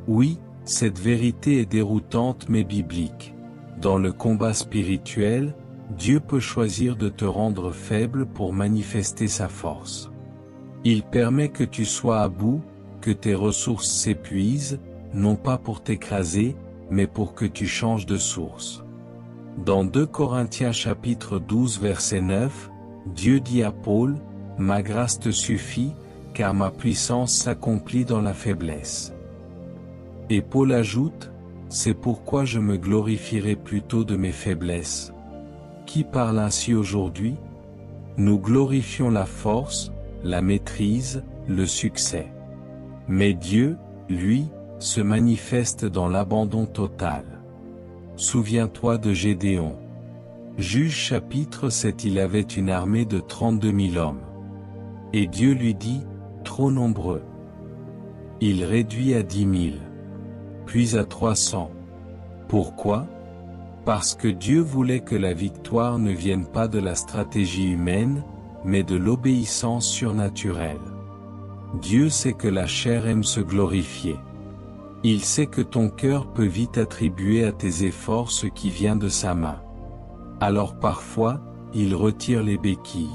Oui, cette vérité est déroutante mais biblique. Dans le combat spirituel, Dieu peut choisir de te rendre faible pour manifester sa force. Il permet que tu sois à bout, que tes ressources s'épuisent, non pas pour t'écraser, mais pour que tu changes de source. Dans 2 Corinthiens chapitre 12 verset 9, Dieu dit à Paul, « Ma grâce te suffit, car ma puissance s'accomplit dans la faiblesse. » Et Paul ajoute, « C'est pourquoi je me glorifierai plutôt de mes faiblesses. » Qui parle ainsi aujourd'hui? Nous glorifions la force, la maîtrise, le succès. Mais Dieu, lui, se manifeste dans l'abandon total. Souviens-toi de Gédéon. Juge chapitre 7. Il avait une armée de 32 000 hommes. Et Dieu lui dit, trop nombreux. Il réduit à 10 000. Puis à 300. Pourquoi? Parce que Dieu voulait que la victoire ne vienne pas de la stratégie humaine, mais de l'obéissance surnaturelle. Dieu sait que la chair aime se glorifier. Il sait que ton cœur peut vite attribuer à tes efforts ce qui vient de sa main. Alors parfois, il retire les béquilles.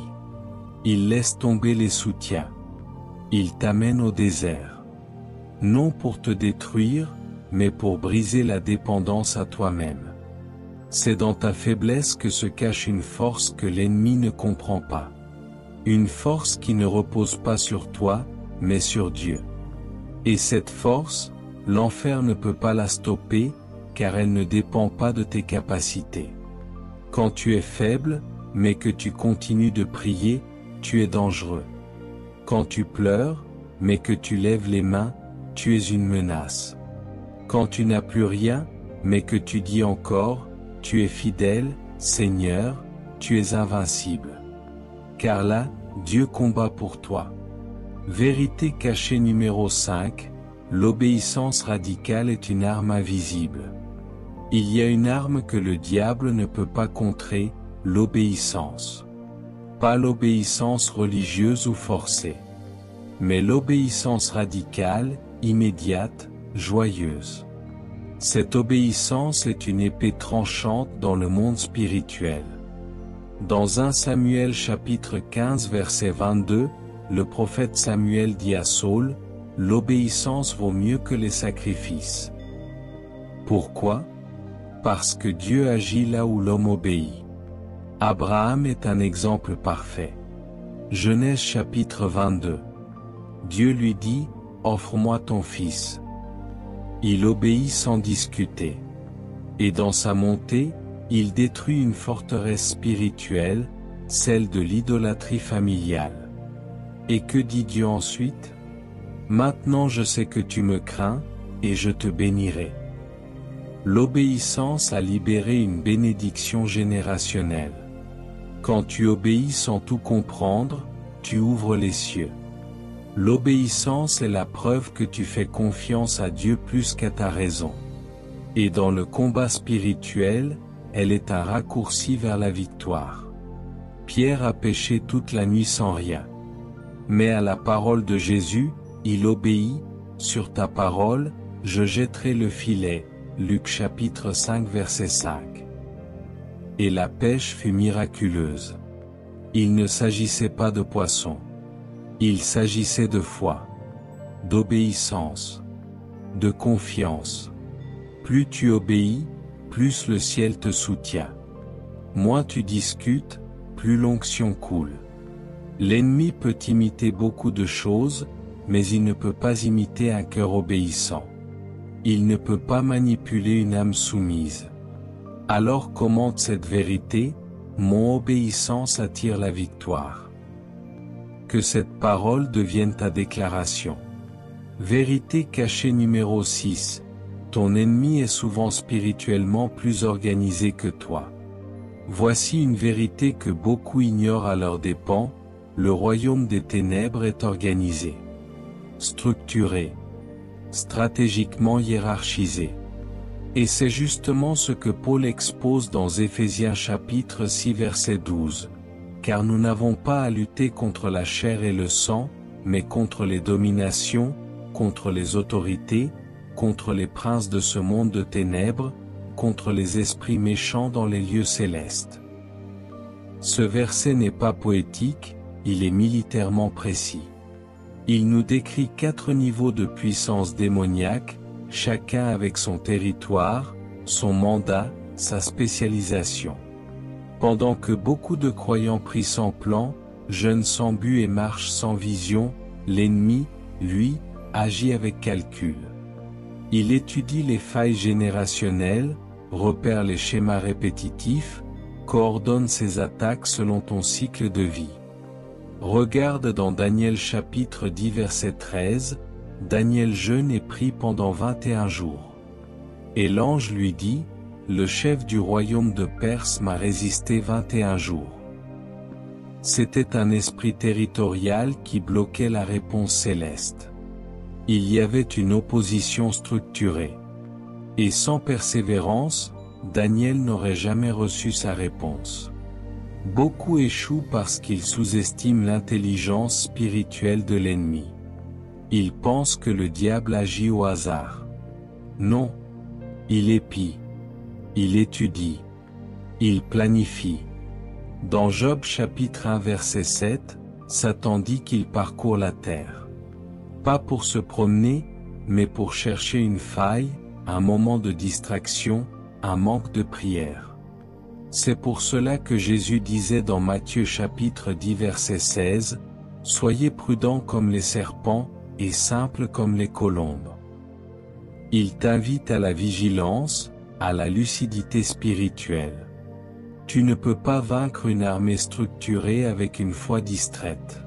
Il laisse tomber les soutiens. Il t'amène au désert. Non pour te détruire, mais pour briser la dépendance à toi-même. C'est dans ta faiblesse que se cache une force que l'ennemi ne comprend pas. Une force qui ne repose pas sur toi, mais sur Dieu. Et cette force, l'enfer ne peut pas la stopper, car elle ne dépend pas de tes capacités. Quand tu es faible, mais que tu continues de prier, tu es dangereux. Quand tu pleures, mais que tu lèves les mains, tu es une menace. Quand tu n'as plus rien, mais que tu dis encore, tu es fidèle, Seigneur, tu es invincible. Car là, Dieu combat pour toi. Vérité cachée numéro 5, l'obéissance radicale est une arme invisible. Il y a une arme que le diable ne peut pas contrer, l'obéissance. Pas l'obéissance religieuse ou forcée, mais l'obéissance radicale, immédiate, joyeuse. Cette obéissance est une épée tranchante dans le monde spirituel. Dans 1 Samuel chapitre 15 verset 22, le prophète Samuel dit à Saül, « L'obéissance vaut mieux que les sacrifices. » Pourquoi? Parce que Dieu agit là où l'homme obéit. Abraham est un exemple parfait. Genèse chapitre 22. Dieu lui dit, « Offre-moi ton fils. » Il obéit sans discuter. Et dans sa montée, il détruit une forteresse spirituelle, celle de l'idolâtrie familiale. Et que dit Dieu ensuite? « Maintenant je sais que tu me crains, et je te bénirai. » L'obéissance a libéré une bénédiction générationnelle. Quand tu obéis sans tout comprendre, tu ouvres les cieux. L'obéissance est la preuve que tu fais confiance à Dieu plus qu'à ta raison. Et dans le combat spirituel, elle est un raccourci vers la victoire. Pierre a péché toute la nuit sans rien. Mais à la parole de Jésus, il obéit, « Sur ta parole, je jetterai le filet » Luc chapitre 5 verset 5. Et la pêche fut miraculeuse. Il ne s'agissait pas de poissons. Il s'agissait de foi, d'obéissance, de confiance. Plus tu obéis, plus le ciel te soutient. Moins tu discutes, plus l'onction coule. L'ennemi peut imiter beaucoup de choses, mais il ne peut pas imiter un cœur obéissant. Il ne peut pas manipuler une âme soumise. Alors commente cette vérité, mon obéissance attire la victoire. Que cette parole devienne ta déclaration. Vérité cachée numéro 6. Ton ennemi est souvent spirituellement plus organisé que toi. Voici une vérité que beaucoup ignorent à leurs dépens, le royaume des ténèbres est organisé, structuré, stratégiquement hiérarchisé. Et c'est justement ce que Paul expose dans Éphésiens chapitre 6 verset 12. Car nous n'avons pas à lutter contre la chair et le sang, mais contre les dominations, contre les autorités, contre les princes de ce monde de ténèbres, contre les esprits méchants dans les lieux célestes. Ce verset n'est pas poétique, il est militairement précis. Il nous décrit 4 niveaux de puissance démoniaque, chacun avec son territoire, son mandat, sa spécialisation. Pendant que beaucoup de croyants prient sans plan, jeûnent sans but et marchent sans vision, l'ennemi, lui, agit avec calcul. Il étudie les failles générationnelles, repère les schémas répétitifs, coordonne ses attaques selon ton cycle de vie. Regarde dans Daniel chapitre 10 verset 13, Daniel jeûne et prie pendant 21 jours. Et l'ange lui dit, le chef du royaume de Perse m'a résisté 21 jours. C'était un esprit territorial qui bloquait la réponse céleste. Il y avait une opposition structurée. Et sans persévérance, Daniel n'aurait jamais reçu sa réponse. Beaucoup échouent parce qu'ils sous-estiment l'intelligence spirituelle de l'ennemi. Ils pensent que le diable agit au hasard. Non. Il épie. Il étudie. Il planifie. Dans Job chapitre 1 verset 7, Satan dit qu'il parcourt la terre. Pas pour se promener, mais pour chercher une faille, un moment de distraction, un manque de prière. C'est pour cela que Jésus disait dans Matthieu chapitre 10 verset 16, « Soyez prudents comme les serpents, et simples comme les colombes. » Il t'invite à la vigilance, à la lucidité spirituelle. Tu ne peux pas vaincre une armée structurée avec une foi distraite.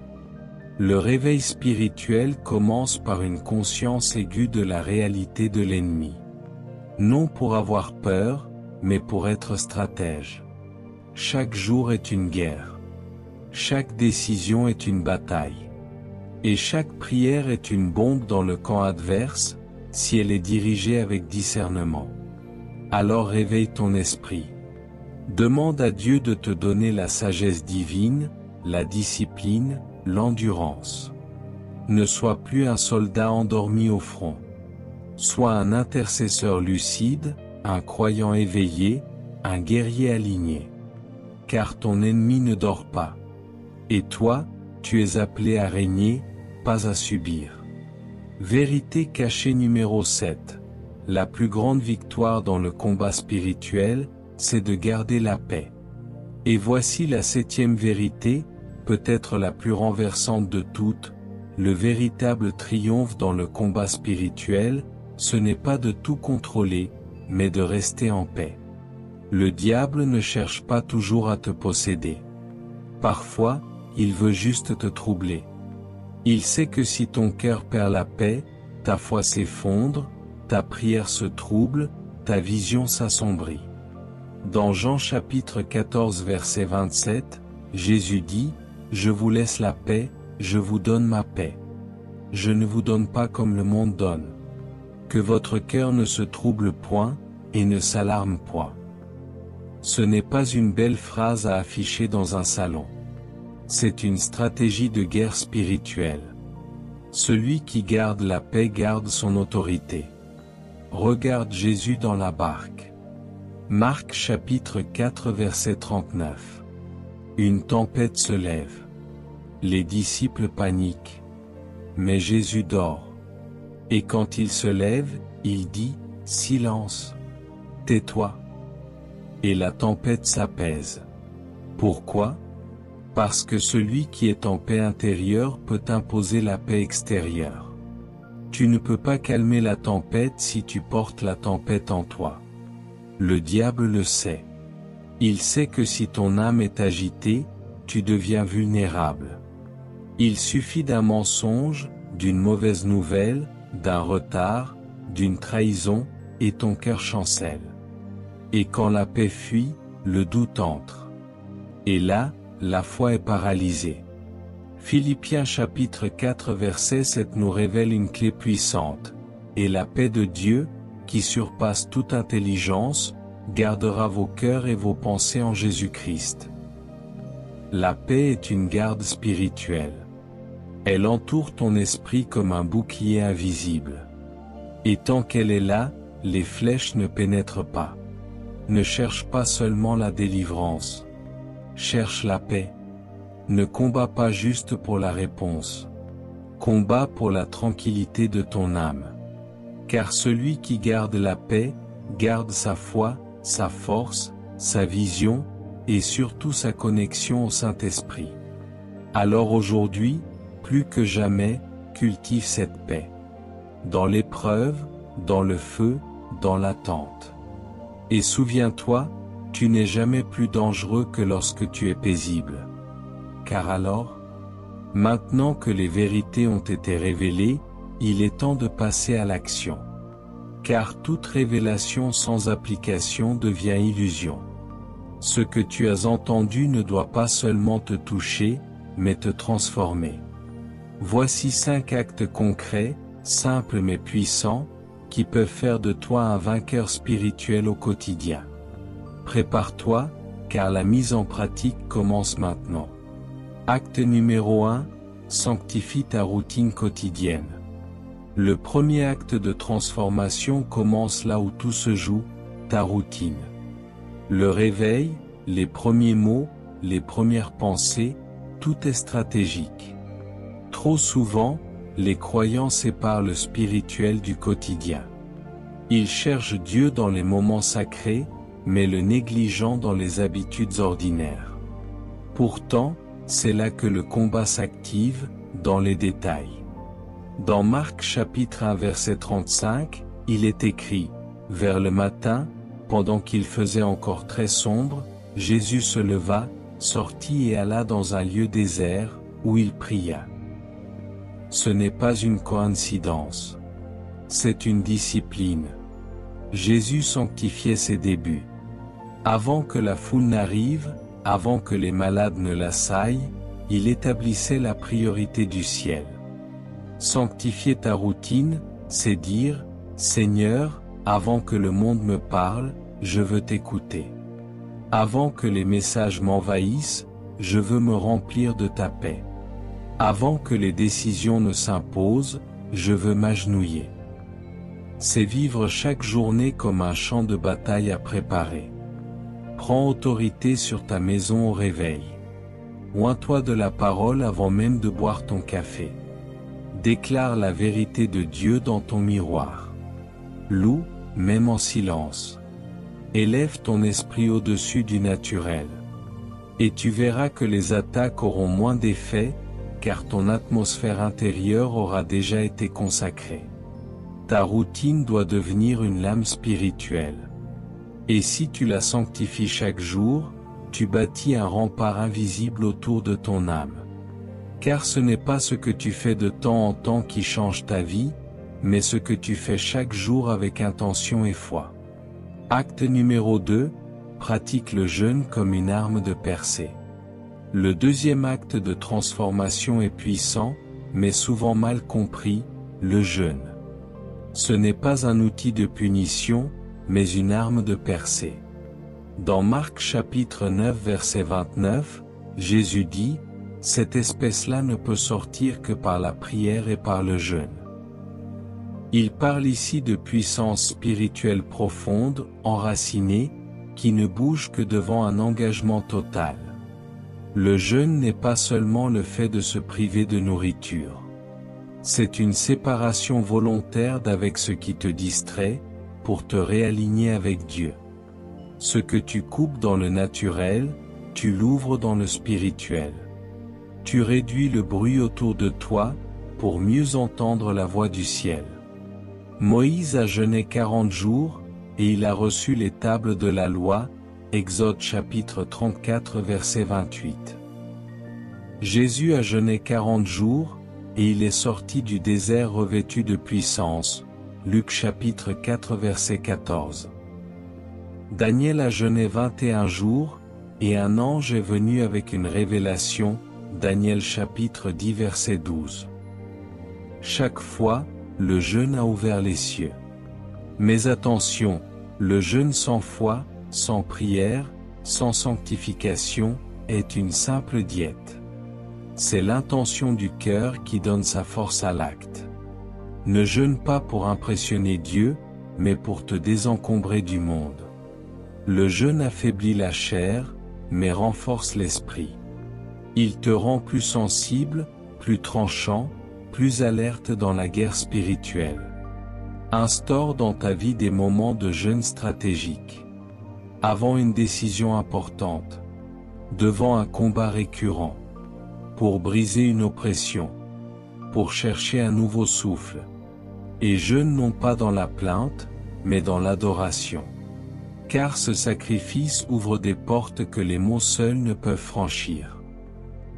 Le réveil spirituel commence par une conscience aiguë de la réalité de l'ennemi. Non pour avoir peur, mais pour être stratège. Chaque jour est une guerre. chaque décision est une bataille. Et chaque prière est une bombe dans le camp adverse, si elle est dirigée avec discernement. Alors réveille ton esprit. Demande à Dieu de te donner la sagesse divine, la discipline, l'endurance. Ne sois plus un soldat endormi au front. Sois un intercesseur lucide, un croyant éveillé, un guerrier aligné. Car ton ennemi ne dort pas. Et toi, tu es appelé à régner, pas à subir. Vérité cachée numéro 7. La plus grande victoire dans le combat spirituel, c'est de garder la paix. Et voici la 7e vérité, peut-être la plus renversante de toutes, le véritable triomphe dans le combat spirituel, ce n'est pas de tout contrôler, mais de rester en paix. Le diable ne cherche pas toujours à te posséder. Parfois, il veut juste te troubler. Il sait que si ton cœur perd la paix, ta foi s'effondre, ta prière se trouble, ta vision s'assombrit. Dans Jean chapitre 14 verset 27, Jésus dit, « Je vous laisse la paix, je vous donne ma paix. Je ne vous donne pas comme le monde donne. Que votre cœur ne se trouble point, et ne s'alarme point. » Ce n'est pas une belle phrase à afficher dans un salon. C'est une stratégie de guerre spirituelle. Celui qui garde la paix garde son autorité. Regarde Jésus dans la barque. Marc chapitre 4 verset 39. Une tempête se lève. Les disciples paniquent. Mais Jésus dort. Et quand il se lève, il dit, « Silence. Tais-toi. » Et la tempête s'apaise. Pourquoi ? Parce que celui qui est en paix intérieure peut imposer la paix extérieure. Tu ne peux pas calmer la tempête si tu portes la tempête en toi. Le diable le sait. Il sait que si ton âme est agitée, tu deviens vulnérable. Il suffit d'un mensonge, d'une mauvaise nouvelle, d'un retard, d'une trahison, et ton cœur chancelle. Et quand la paix fuit, le doute entre. Et là, la foi est paralysée. Philippiens chapitre 4 verset 7 nous révèle une clé puissante. Et la paix de Dieu, qui surpasse toute intelligence, gardera vos cœurs et vos pensées en Jésus-Christ. La paix est une garde spirituelle. Elle entoure ton esprit comme un bouclier invisible. Et tant qu'elle est là, les flèches ne pénètrent pas. Ne cherche pas seulement la délivrance. Cherche la paix. Ne combat pas juste pour la réponse. Combat pour la tranquillité de ton âme. Car celui qui garde la paix, garde sa foi, sa force, sa vision, et surtout sa connexion au Saint-Esprit. Alors aujourd'hui, plus que jamais, cultive cette paix. Dans l'épreuve, dans le feu, dans l'attente. Et souviens-toi, tu n'es jamais plus dangereux que lorsque tu es paisible. Car alors, maintenant que les vérités ont été révélées, il est temps de passer à l'action. Car toute révélation sans application devient illusion. Ce que tu as entendu ne doit pas seulement te toucher, mais te transformer. Voici 5 actes concrets, simples mais puissants, qui peuvent faire de toi un vainqueur spirituel au quotidien. Prépare-toi, car la mise en pratique commence maintenant. Acte numéro 1, sanctifie ta routine quotidienne. Le premier acte de transformation commence là où tout se joue, ta routine. Le réveil, les premiers mots, les premières pensées, tout est stratégique. Trop souvent, les croyants séparent le spirituel du quotidien. Ils cherchent Dieu dans les moments sacrés, mais le négligeant dans les habitudes ordinaires. Pourtant, c'est là que le combat s'active, dans les détails. Dans Marc chapitre 1 verset 35, il est écrit, « Vers le matin, pendant qu'il faisait encore très sombre, Jésus se leva, sortit et alla dans un lieu désert, où il pria. » Ce n'est pas une coïncidence. C'est une discipline. Jésus sanctifiait ses débuts. Avant que la foule n'arrive, avant que les malades ne l'assaillent, il établissait la priorité du ciel. Sanctifier ta routine, c'est dire, Seigneur, avant que le monde me parle, je veux t'écouter. Avant que les messages m'envahissent, je veux me remplir de ta paix. Avant que les décisions ne s'imposent, je veux m'agenouiller. C'est vivre chaque journée comme un champ de bataille à préparer. Prends autorité sur ta maison au réveil. Oins-toi de la parole avant même de boire ton café. Déclare la vérité de Dieu dans ton miroir. Loue, même en silence. Élève ton esprit au-dessus du naturel. Et tu verras que les attaques auront moins d'effet, car ton atmosphère intérieure aura déjà été consacrée. Ta routine doit devenir une lame spirituelle. Et si tu la sanctifies chaque jour, tu bâtis un rempart invisible autour de ton âme. Car ce n'est pas ce que tu fais de temps en temps qui change ta vie, mais ce que tu fais chaque jour avec intention et foi. Acte numéro 2, pratique le jeûne comme une arme de percée. Le deuxième acte de transformation est puissant, mais souvent mal compris, le jeûne. Ce n'est pas un outil de punition, mais une arme de percée. Dans Marc chapitre 9 verset 29, Jésus dit, « Cette espèce-là ne peut sortir que par la prière et par le jeûne. » Il parle ici de puissance spirituelle profonde, enracinée, qui ne bouge que devant un engagement total. Le jeûne n'est pas seulement le fait de se priver de nourriture. C'est une séparation volontaire d'avec ce qui te distrait, pour te réaligner avec Dieu. Ce que tu coupes dans le naturel, tu l'ouvres dans le spirituel. Tu réduis le bruit autour de toi, pour mieux entendre la voix du ciel. Moïse a jeûné 40 jours, et il a reçu les tables de la loi, Exode chapitre 34 verset 28. Jésus a jeûné 40 jours, et il est sorti du désert revêtu de puissance, Luc chapitre 4 verset 14. Daniel a jeûné 21 jours, et un ange est venu avec une révélation, Daniel chapitre 10 verset 12. Chaque fois, le jeûne a ouvert les cieux. Mais attention, le jeûne sans foi, sans prière, sans sanctification, est une simple diète. C'est l'intention du cœur qui donne sa force à l'acte. Ne jeûne pas pour impressionner Dieu, mais pour te désencombrer du monde. Le jeûne affaiblit la chair, mais renforce l'esprit. Il te rend plus sensible, plus tranchant, plus alerte dans la guerre spirituelle. Instaure dans ta vie des moments de jeûne stratégiques. Avant une décision importante. Devant un combat récurrent. Pour briser une oppression. Pour chercher un nouveau souffle. Et jeûne non pas dans la plainte, mais dans l'adoration. Car ce sacrifice ouvre des portes que les mots seuls ne peuvent franchir.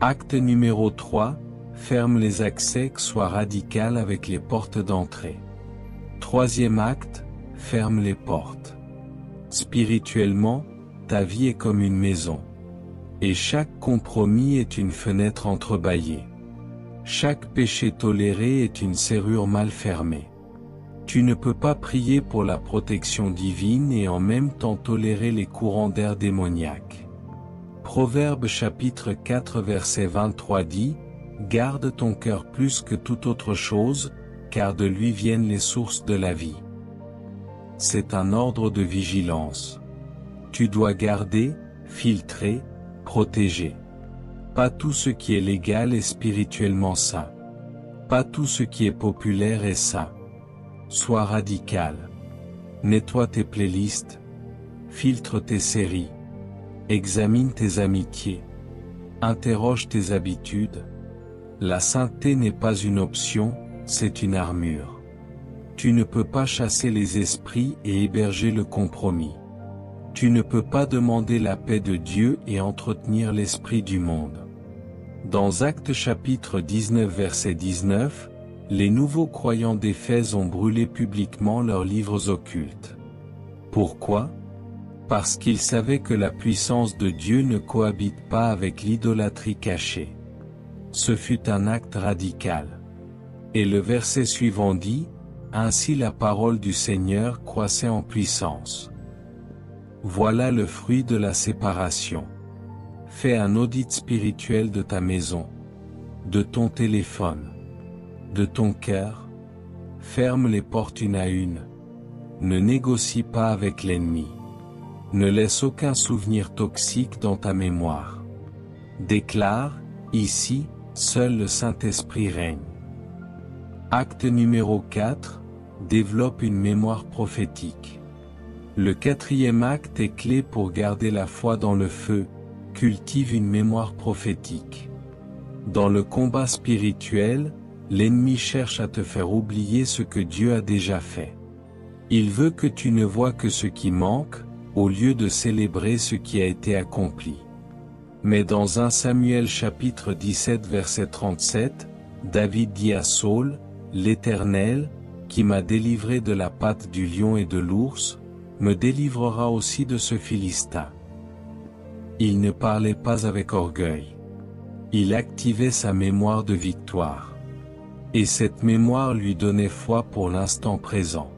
Acte numéro 3, ferme les accès, sois radical avec les portes d'entrée. Troisième acte, ferme les portes. Spirituellement, ta vie est comme une maison. Et chaque compromis est une fenêtre entrebâillée. Chaque péché toléré est une serrure mal fermée. Tu ne peux pas prier pour la protection divine et en même temps tolérer les courants d'air démoniaques. Proverbe chapitre 4 verset 23 dit, « Garde ton cœur plus que toute autre chose, car de lui viennent les sources de la vie. » C'est un ordre de vigilance. Tu dois garder, filtrer, protéger. Pas tout ce qui est légal est spirituellement sain. Pas tout ce qui est populaire est sain. Sois radical. Nettoie tes playlists. Filtre tes séries. Examine tes amitiés. Interroge tes habitudes. La sainteté n'est pas une option, c'est une armure. Tu ne peux pas chasser les esprits et héberger le compromis. Tu ne peux pas demander la paix de Dieu et entretenir l'esprit du monde. Dans Actes chapitre 19 verset 19, les nouveaux croyants d'Éphèse ont brûlé publiquement leurs livres occultes. Pourquoi ? Parce qu'ils savaient que la puissance de Dieu ne cohabite pas avec l'idolâtrie cachée. Ce fut un acte radical. Et le verset suivant dit, « Ainsi la parole du Seigneur croissait en puissance. » Voilà le fruit de la séparation. Fais un audit spirituel de ta maison, de ton téléphone, de ton cœur. Ferme les portes une à une. Ne négocie pas avec l'ennemi. Ne laisse aucun souvenir toxique dans ta mémoire. Déclare, ici, seul le Saint-Esprit règne. Acte numéro 4, développe une mémoire prophétique. Le quatrième acte est clé pour garder la foi dans le feu, cultive une mémoire prophétique. Dans le combat spirituel, l'ennemi cherche à te faire oublier ce que Dieu a déjà fait. Il veut que tu ne vois que ce qui manque, au lieu de célébrer ce qui a été accompli. Mais dans 1 Samuel chapitre 17 verset 37, David dit à Saul, « L'Éternel, qui m'a délivré de la patte du lion et de l'ours, me délivrera aussi de ce Philistin. » Il ne parlait pas avec orgueil. Il activait sa mémoire de victoire. Et cette mémoire lui donnait foi pour l'instant présent.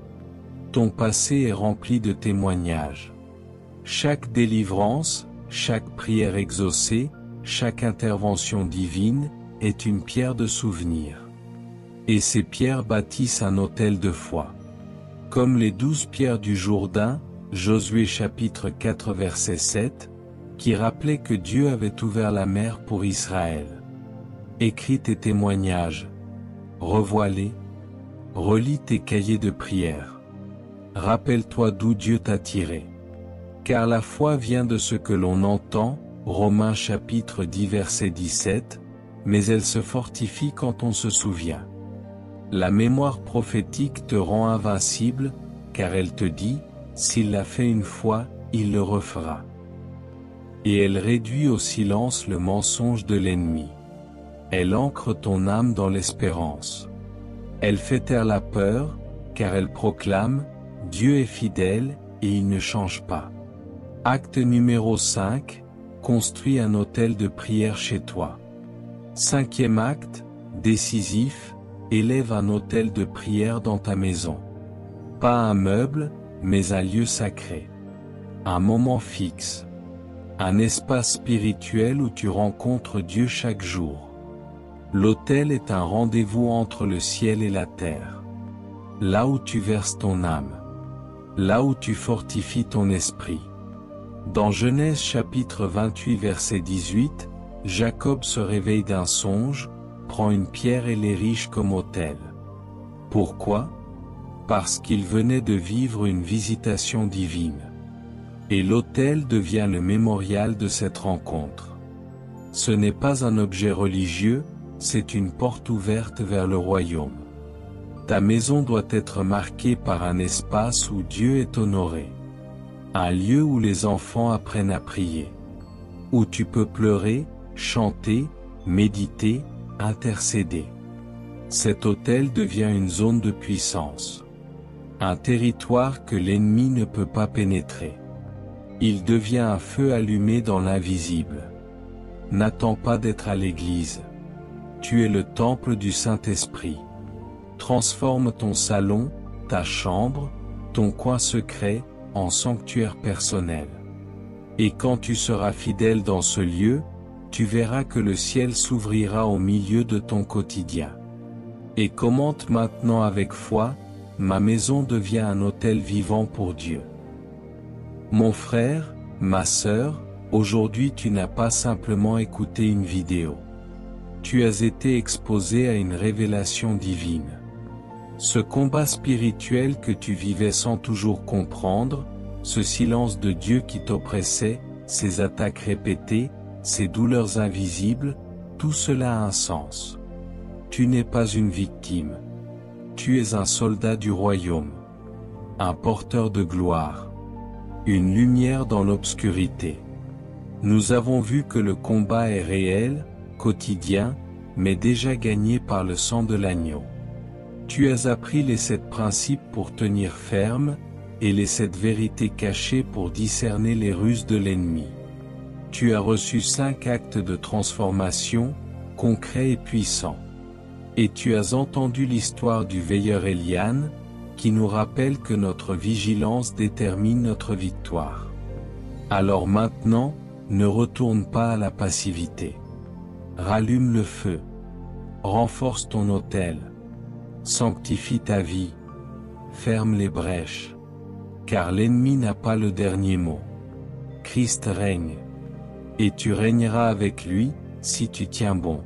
Ton passé est rempli de témoignages. Chaque délivrance, chaque prière exaucée, chaque intervention divine, est une pierre de souvenir. Et ces pierres bâtissent un autel de foi. Comme les 12 pierres du Jourdain, Josué chapitre 4 verset 7, qui rappelait que Dieu avait ouvert la mer pour Israël. Écris tes témoignages. Revois-les. Relis tes cahiers de prière. Rappelle-toi d'où Dieu t'a tiré. Car la foi vient de ce que l'on entend, Romains chapitre 10 verset 17, mais elle se fortifie quand on se souvient. La mémoire prophétique te rend invincible, car elle te dit, s'il l'a fait une fois, il le refera. Et elle réduit au silence le mensonge de l'ennemi. Elle ancre ton âme dans l'espérance. Elle fait taire la peur, car elle proclame, Dieu est fidèle, et il ne change pas. Acte numéro 5, construis un autel de prière chez toi. Cinquième acte, décisif, élève un autel de prière dans ta maison. Pas un meuble, mais un lieu sacré. Un moment fixe. Un espace spirituel où tu rencontres Dieu chaque jour. L'autel est un rendez-vous entre le ciel et la terre. Là où tu verses ton âme. Là où tu fortifies ton esprit. Dans Genèse chapitre 28 verset 18, Jacob se réveille d'un songe, prend une pierre et l'érige comme autel. Pourquoi? Parce qu'il venait de vivre une visitation divine. Et l'autel devient le mémorial de cette rencontre. Ce n'est pas un objet religieux, c'est une porte ouverte vers le royaume. Ta maison doit être marquée par un espace où Dieu est honoré. Un lieu où les enfants apprennent à prier. Où tu peux pleurer, chanter, méditer, intercéder. Cet autel devient une zone de puissance. Un territoire que l'ennemi ne peut pas pénétrer. Il devient un feu allumé dans l'invisible. N'attends pas d'être à l'église. Tu es le temple du Saint-Esprit. Transforme ton salon, ta chambre, ton coin secret, en sanctuaire personnel. Et quand tu seras fidèle dans ce lieu, tu verras que le ciel s'ouvrira au milieu de ton quotidien. Et commente maintenant avec foi, ma maison devient un autel vivant pour Dieu. Mon frère, ma sœur, aujourd'hui tu n'as pas simplement écouté une vidéo. Tu as été exposé à une révélation divine. Ce combat spirituel que tu vivais sans toujours comprendre, ce silence de Dieu qui t'oppressait, ces attaques répétées, ces douleurs invisibles, tout cela a un sens. Tu n'es pas une victime. Tu es un soldat du royaume. Un porteur de gloire. Une lumière dans l'obscurité. Nous avons vu que le combat est réel, quotidien, mais déjà gagné par le sang de l'agneau. Tu as appris les 7 principes pour tenir ferme, et les 7 vérités cachées pour discerner les ruses de l'ennemi. Tu as reçu 5 actes de transformation, concret et puissant. Et tu as entendu l'histoire du veilleur Eliane, qui nous rappelle que notre vigilance détermine notre victoire. Alors maintenant, ne retourne pas à la passivité. Rallume le feu. Renforce ton autel. Sanctifie ta vie. Ferme les brèches. Car l'ennemi n'a pas le dernier mot. Christ règne. Et tu régneras avec lui, si tu tiens bon.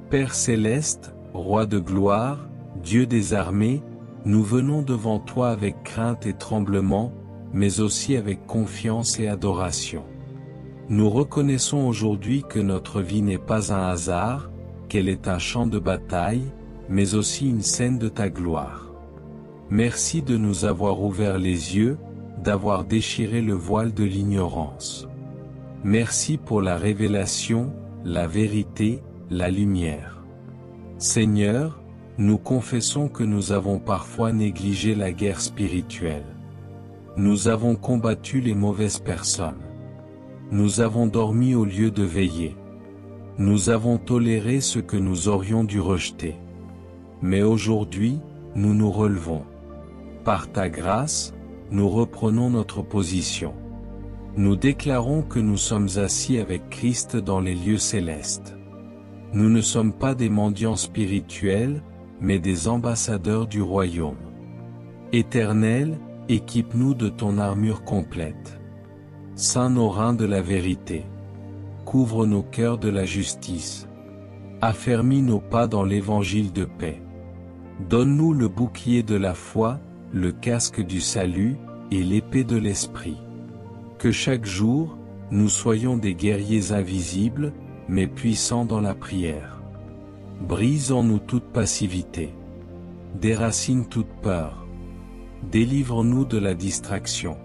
Père céleste, Roi de gloire, Dieu des armées, nous venons devant toi avec crainte et tremblement, mais aussi avec confiance et adoration. Nous reconnaissons aujourd'hui que notre vie n'est pas un hasard, qu'elle est un champ de bataille, mais aussi une scène de ta gloire. Merci de nous avoir ouvert les yeux, d'avoir déchiré le voile de l'ignorance. Merci pour la révélation, la vérité, la lumière. Seigneur, nous confessons que nous avons parfois négligé la guerre spirituelle. Nous avons combattu les mauvaises personnes. Nous avons dormi au lieu de veiller. Nous avons toléré ce que nous aurions dû rejeter. Mais aujourd'hui, nous nous relevons. Par ta grâce, nous reprenons notre position. Nous déclarons que nous sommes assis avec Christ dans les lieux célestes. Nous ne sommes pas des mendiants spirituels, mais des ambassadeurs du royaume. Éternel, équipe-nous de ton armure complète. Ceins nos reins de la vérité. Couvre nos cœurs de la justice. Affermis nos pas dans l'évangile de paix. Donne-nous le bouclier de la foi, le casque du salut, et l'épée de l'esprit. Que chaque jour, nous soyons des guerriers invisibles, mais puissants dans la prière. Brise en nous toute passivité. Déracine toute peur. Délivre-nous de la distraction.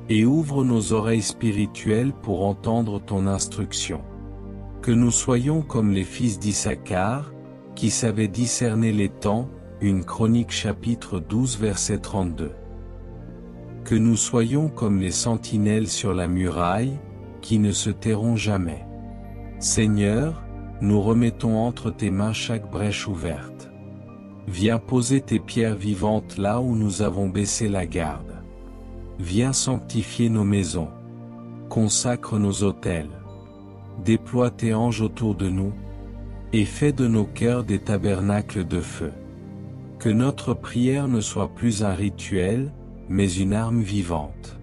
Et ouvre nos oreilles spirituelles pour entendre ton instruction. Que nous soyons comme les fils d'Issachar, qui savaient discerner les temps, une Chronique chapitre 12 verset 32. Que nous soyons comme les sentinelles sur la muraille, qui ne se tairont jamais. Seigneur, nous remettons entre tes mains chaque brèche ouverte. Viens poser tes pierres vivantes là où nous avons baissé la garde. Viens sanctifier nos maisons. Consacre nos autels. Déploie tes anges autour de nous. Et fais de nos cœurs des tabernacles de feu. Que notre prière ne soit plus un rituel, mais une arme vivante.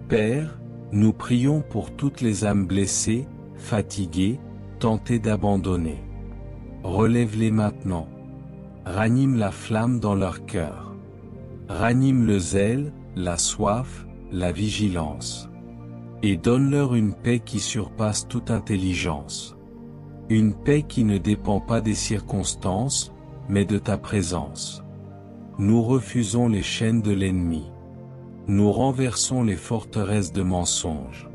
Père, nous prions pour toutes les âmes blessées, fatiguées, tentées d'abandonner. Relève-les maintenant. Ranime la flamme dans leur cœur. Ranime le zèle, la soif, la vigilance. Et donne-leur une paix qui surpasse toute intelligence. Une paix qui ne dépend pas des circonstances, mais de ta présence. Nous refusons les chaînes de l'ennemi. Nous renversons les forteresses de mensonges.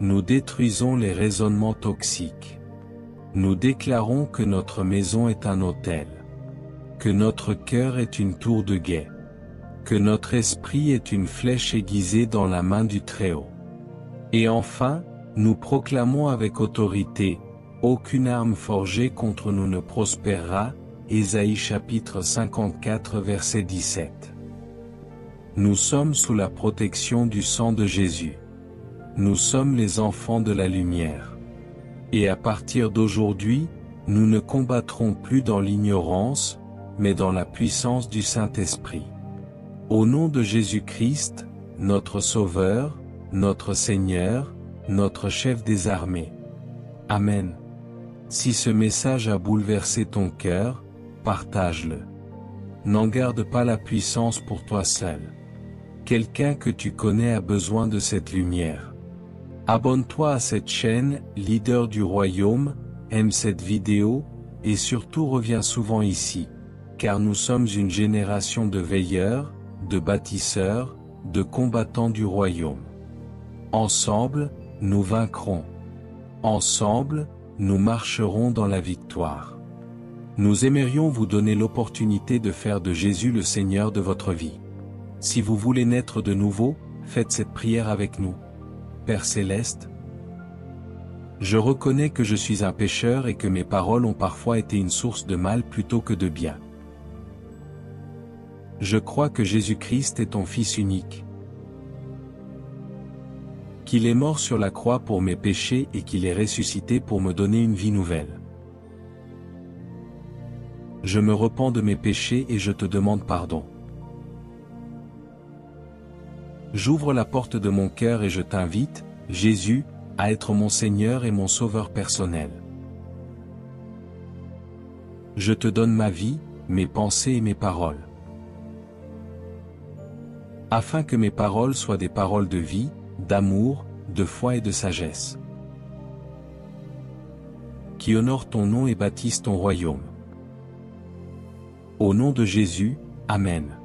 Nous détruisons les raisonnements toxiques. Nous déclarons que notre maison est un autel. Que notre cœur est une tour de guet. Que notre esprit est une flèche aiguisée dans la main du Très-Haut. Et enfin, nous proclamons avec autorité, aucune arme forgée contre nous ne prospérera, Ésaïe chapitre 54 verset 17. Nous sommes sous la protection du sang de Jésus. Nous sommes les enfants de la lumière. Et à partir d'aujourd'hui, nous ne combattrons plus dans l'ignorance, mais dans la puissance du Saint-Esprit. Au nom de Jésus-Christ, notre Sauveur, notre Seigneur, notre chef des armées. Amen. Si ce message a bouleversé ton cœur, partage-le. N'en garde pas la puissance pour toi seul. Quelqu'un que tu connais a besoin de cette lumière. Abonne-toi à cette chaîne, leader du royaume, aime cette vidéo, et surtout reviens souvent ici, car nous sommes une génération de veilleurs, de bâtisseurs, de combattants du royaume. Ensemble, nous vaincrons. Ensemble, nous marcherons dans la victoire. Nous aimerions vous donner l'opportunité de faire de Jésus le Seigneur de votre vie. Si vous voulez naître de nouveau, faites cette prière avec nous. Père céleste, Je reconnais que je suis un pécheur et que mes paroles ont parfois été une source de mal plutôt que de bien. Je crois que Jésus-Christ est ton Fils unique. Qu'il est mort sur la croix pour mes péchés et qu'il est ressuscité pour me donner une vie nouvelle. Je me repens de mes péchés et je te demande pardon. J'ouvre la porte de mon cœur et je t'invite, Jésus, à être mon Seigneur et mon Sauveur personnel. Je te donne ma vie, mes pensées et mes paroles. Afin que mes paroles soient des paroles de vie, d'amour, de foi et de sagesse. Qui honorent ton nom et bâtissent ton royaume. Au nom de Jésus, Amen.